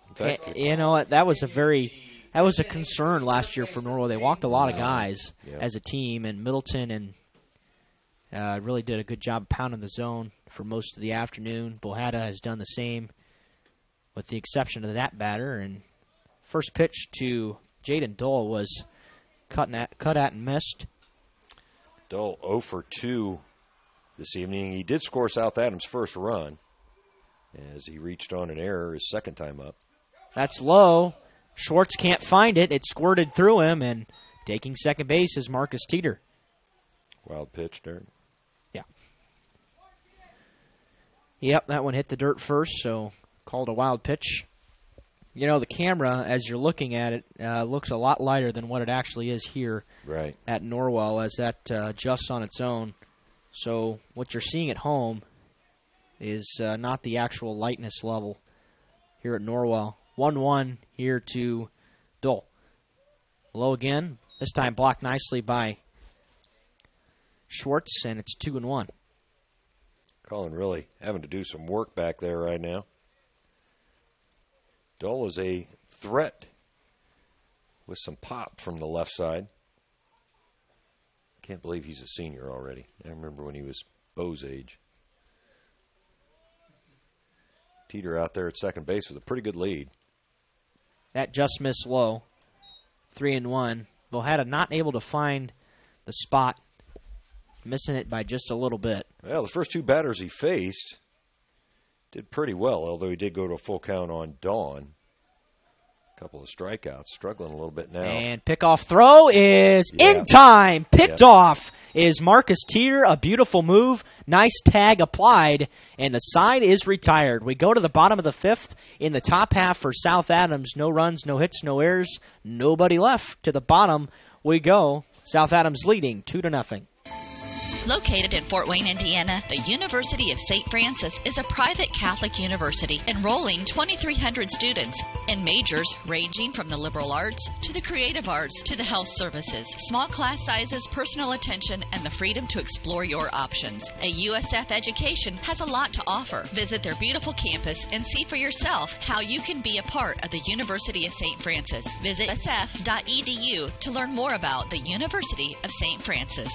In fact, you know what? That was a concern last year for Norwell. They walked a lot of guys as a team, and Middleton and really did a good job pounding the zone for most of the afternoon. Bohata has done the same, with the exception of that batter. And first pitch to Jaden Dole was cut at and missed. Dole 0 for 2 this evening. He did score South Adams' first run as he reached on an error his second time up. That's low. Schwartz can't find it. It squirted through him, and taking second base is Marcus Teeter. Wild pitch, Derek. Yeah. Yep, that one hit the dirt first, so called a wild pitch. You know, the camera, as you're looking at it, looks a lot lighter than what it actually is here at Norwell, as that adjusts on its own. So what you're seeing at home is not the actual lightness level here at Norwell. 1-1 here to Dole. Low again. This time blocked nicely by Schwartz, and it's 2-1. Colin really having to do some work back there right now. Dole is a threat with some pop from the left side. Can't believe he's a senior already. I remember when he was Bo's age. Teeter out there at second base with a pretty good lead. That just missed low. 3-1. Bohada not able to find the spot. Missing it by just a little bit. Well, the first two batters he faced did pretty well, although he did go to a full count on Dawn. A couple of strikeouts. Struggling a little bit now. And pickoff throw is in time. Picked off is Marcus Teeter. A beautiful move. Nice tag applied. And the side is retired. We go to the bottom of the fifth in the top half for South Adams. No runs, no hits, no errors. Nobody left. To the bottom we go. South Adams leading 2-0. Located in Fort Wayne, Indiana, the University of St. Francis is a private Catholic university enrolling 2,300 students in majors ranging from the liberal arts to the creative arts to the health services. Small class sizes, personal attention, and the freedom to explore your options. A USF education has a lot to offer. Visit their beautiful campus and see for yourself how you can be a part of the University of St. Francis. Visit usf.edu to learn more about the University of St. Francis.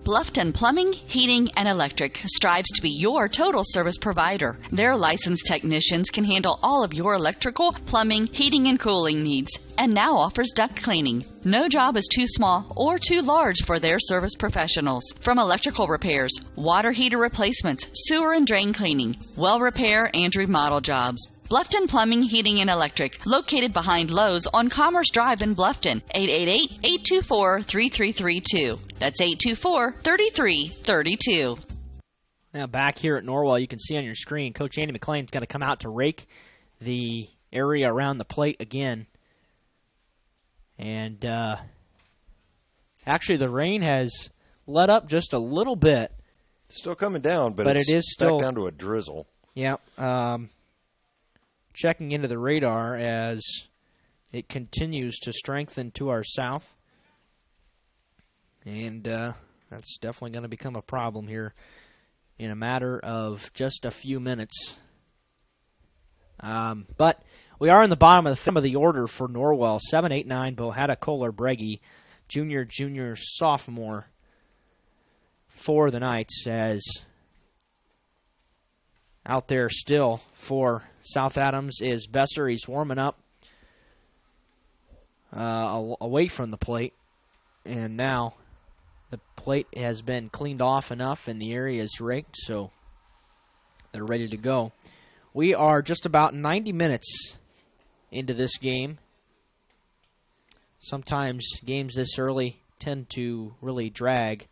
Bluffton Plumbing, Heating, and Electric strives to be your total service provider. Their licensed technicians can handle all of your electrical, plumbing, heating, and cooling needs, and now offers duct cleaning. No job is too small or too large for their service professionals. From electrical repairs, water heater replacements, sewer and drain cleaning, well repair, and remodel jobs. Bluffton Plumbing, Heating, and Electric, located behind Lowe's on Commerce Drive in Bluffton, 888-824-3332. That's 824-3332. Now back here at Norwell, you can see on your screen, Coach Andy McLean's going to come out to rake the area around the plate again. And actually the rain has let up just a little bit. Still coming down, but it's it is still back down to a drizzle. Yeah. Checking into the radar as it continues to strengthen to our south. And that's definitely going to become a problem here in a matter of just a few minutes. But we are in the bottom of the order for Norwell. 7, 8, 9, Bohada, Kohler, Breggy, junior, sophomore for the Knights, as out there still for South Adams is Besser. He's warming up away from the plate. And now the plate has been cleaned off enough and the area is raked, so they're ready to go. We are just about 90 minutes into this game. Sometimes games this early tend to really drag.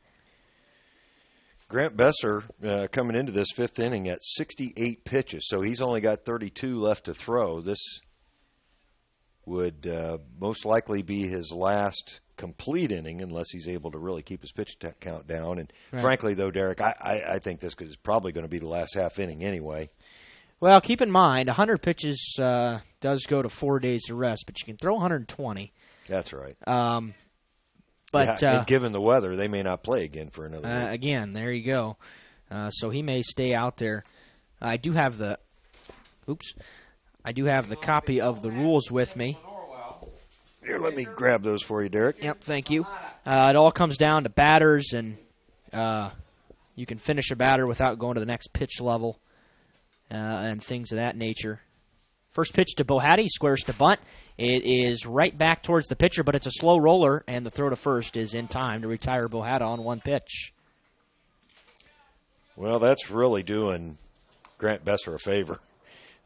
Grant Besser coming into this fifth inning at 68 pitches, so he's only got 32 left to throw. This would most likely be his last complete inning unless he's able to really keep his pitch count down. And frankly, though, Derek, I think this is probably going to be the last half inning anyway. Well, keep in mind, 100 pitches does go to 4 days of rest, but you can throw 120. That's right. But and given the weather, they may not play again for another week. Again, there you go. So he may stay out there. I do have the copy of the rules with me. Here, let me grab those for you, Derek. Yep, thank you. It all comes down to batters, and you can finish a batter without going to the next pitch level and things of that nature. First pitch to Bohada, he squares to bunt. It is right back towards the pitcher, but it's a slow roller, and the throw to first is in time to retire Bohada on one pitch. Well, that's really doing Grant Besser a favor,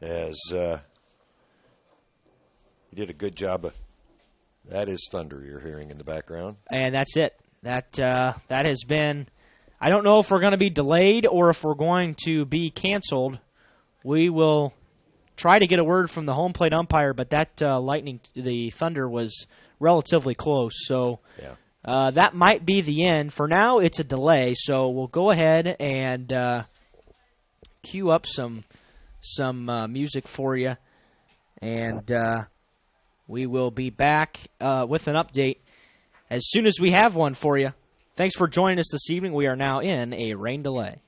as he did a good job of. That is thunder you're hearing in the background. And that's it. That has been. I don't know if we're going to be delayed or if we're going to be canceled. We will try to get a word from the home plate umpire, but that the thunder was relatively close. So that might be the end. For now, it's a delay. So we'll go ahead and cue up some music for you, and we will be back with an update as soon as we have one for you. Thanks for joining us this evening. We are now in a rain delay.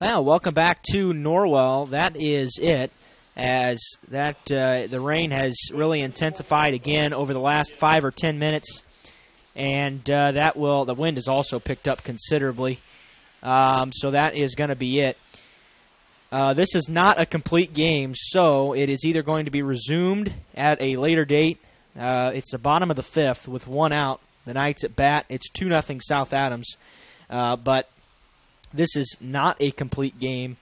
Well, welcome back to Norwell. That is it, as that the rain has really intensified again over the last 5 or 10 minutes, and the wind has also picked up considerably. So that is going to be it. This is not a complete game, so it is either going to be resumed at a later date. It's the bottom of the 5th with 1 out. The Knights at bat. It's 2-0 South Adams, but this is not a complete game,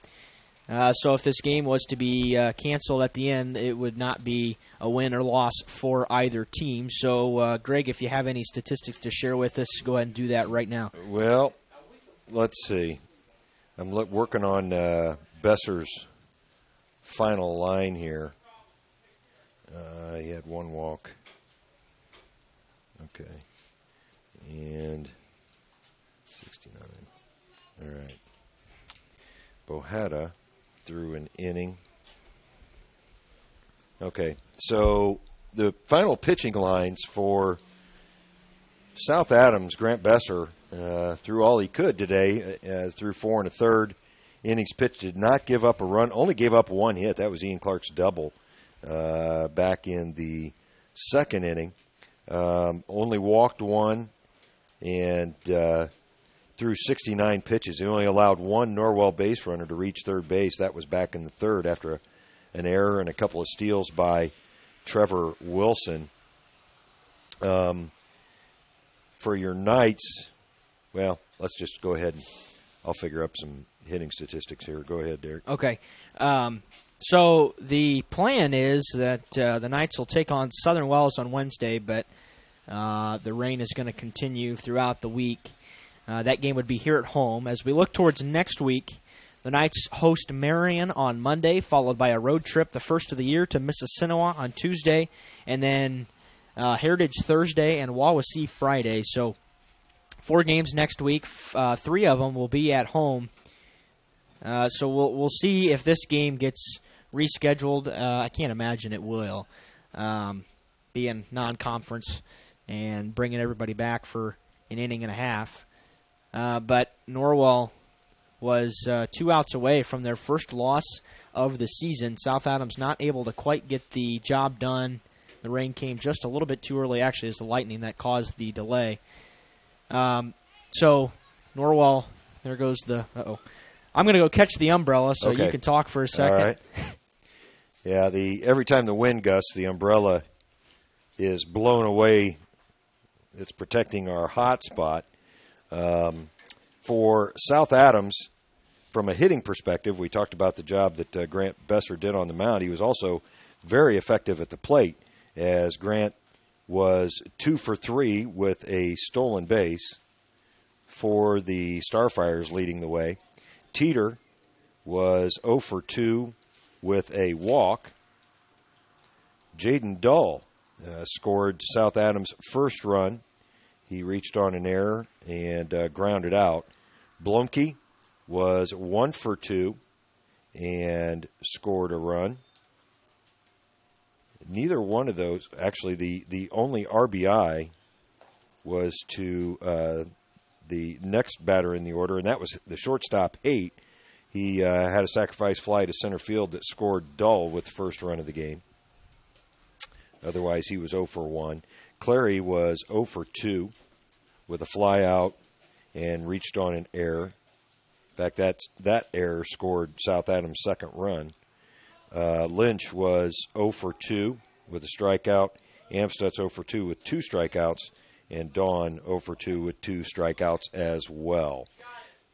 so if this game was to be canceled at the end, it would not be a win or loss for either team. So, Greg, if you have any statistics to share with us, go ahead and do that right now. Well, let's see. I'm working on Besser's final line here. He had 1 walk. Okay. And 69. All right. Bohata threw an inning. Okay, so the final pitching lines for South Adams, Grant Besser threw all he could today, threw 4 1/3 innings pitched, did not give up a run, only gave up 1 hit. That was Ian Clark's double back in the 2nd inning. Only walked 1 and threw 69 pitches. He only allowed 1 Norwell base runner to reach third base. That was back in the 3rd after an error and a couple of steals by Trevor Wilson. For your Knights, well, let's just go ahead and I'll figure up some hitting statistics here. Go ahead, Derek. Okay. So the plan is that the Knights will take on Southern Wells on Wednesday, but the rain is going to continue throughout the week. That game would be here at home. As we look towards next week, the Knights host Marion on Monday, followed by a road trip, the first of the year, to Mississinewa on Tuesday, and then Heritage Thursday and Wawasee Friday. So 4 games next week. 3 of them will be at home. So we'll see if this game gets rescheduled. I can't imagine it will, being non-conference and bringing everybody back for an inning and a half. But Norwell was 2 outs away from their first loss of the season. South Adams not able to quite get the job done. The rain came just a little bit too early, actually, as the lightning that caused the delay. So Norwell, there goes the... I'm going to go catch the umbrella so okay. You can talk for a second. All right. Yeah, every time the wind gusts, the umbrella is blown away. It's protecting our hot spot. For South Adams, from a hitting perspective, we talked about the job that Grant Besser did on the mound. He was also very effective at the plate, as Grant was 2 for 3 with a stolen base for the Starfires, leading the way. Teeter was 0 for 2 with a walk. Jaden Dull scored South Adams' first run. He reached on an error and grounded out. Blomke was 1 for 2 and scored a run. Neither one of those, actually, the only RBI was to the next batter in the order, and that was the shortstop, 8. He had a sacrifice fly to center field that scored Dull with the first run of the game. Otherwise, he was 0 for 1. Clary was 0 for 2 with a fly out and reached on an error. In fact, that error scored South Adams' second run. Lynch was 0 for 2 with a strikeout. Amstutz 0 for 2 with 2 strikeouts. And Dawn 0 for 2 with 2 strikeouts as well.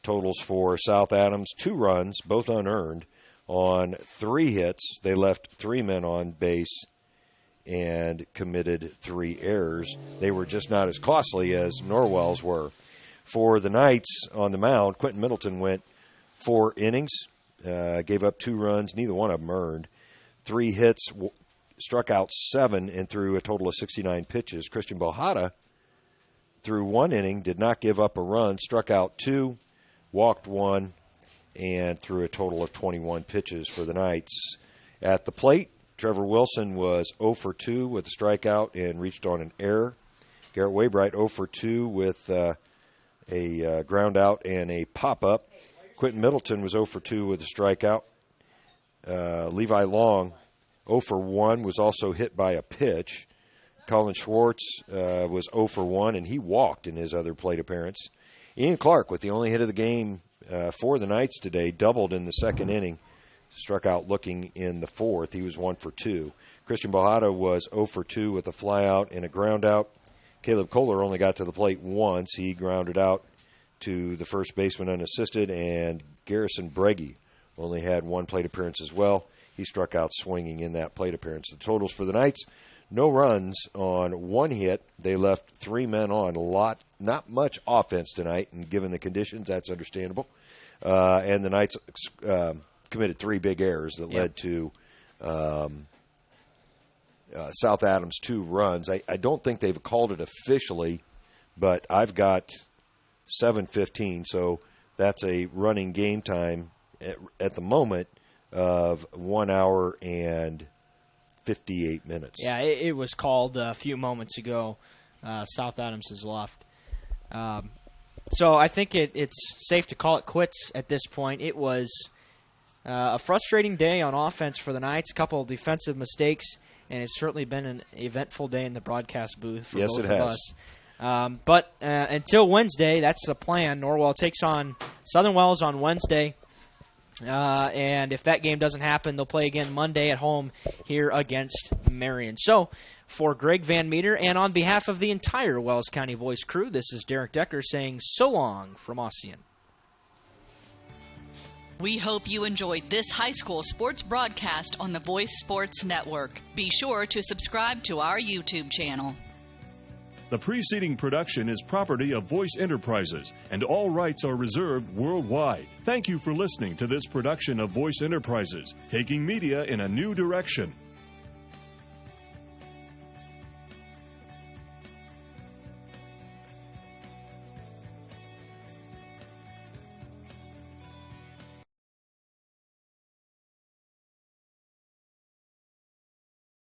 Totals for South Adams, 2 runs, both unearned, on 3 hits. They left 3 men on base and committed 3 errors. They were just not as costly as Norwell's were. For the Knights on the mound, Quentin Middleton went 4 innings, gave up 2 runs, neither one of them earned. 3 hits, struck out 7, and threw a total of 69 pitches. Christian Bohata threw 1 inning, did not give up a run, struck out 2, walked 1, and threw a total of 21 pitches for the Knights. At the plate, Trevor Wilson was 0 for 2 with a strikeout and reached on an error. Garrett Waybright 0 for 2 with a ground out and a pop-up. Quentin Middleton was 0 for 2 with a strikeout. Levi Long, 0 for 1, was also hit by a pitch. Colin Schwartz was 0 for 1, and he walked in his other plate appearance. Ian Clark, with the only hit of the game for the Knights today, doubled in the second inning. Struck out looking in the fourth. He was 1 for 2. Christian Bojada was 0 for 2 with a flyout and a ground out. Caleb Kohler only got to the plate once. He grounded out to the first baseman unassisted, and Garrison Breggy only had one plate appearance as well. He struck out swinging in that plate appearance. The totals for the Knights: no runs on one hit. They left 3 men on. Not much offense tonight, and given the conditions, that's understandable. And the Knights committed 3 big errors that led to South Adams 2 runs. I don't think they've called it officially, but I've got 7:15, so that's a running game time at the moment of 1 hour and 58 minutes. Yeah, it was called a few moments ago. South Adams has left. So I think it's safe to call it quits at this point. It was a frustrating day on offense for the Knights, a couple of defensive mistakes, and it's certainly been an eventful day in the broadcast booth for both of us. But until Wednesday, that's the plan. Norwell takes on Southern Wells on Wednesday. And if that game doesn't happen, they'll play again Monday at home here against Marion. So, for Greg Van Meter and on behalf of the entire Wells County Voice crew, this is Derek Decker saying so long from Ossian. We hope you enjoyed this high school sports broadcast on the Voice Sports Network. Be sure to subscribe to our YouTube channel. The preceding production is property of Voice Enterprises, and all rights are reserved worldwide. Thank you for listening to this production of Voice Enterprises, taking media in a new direction.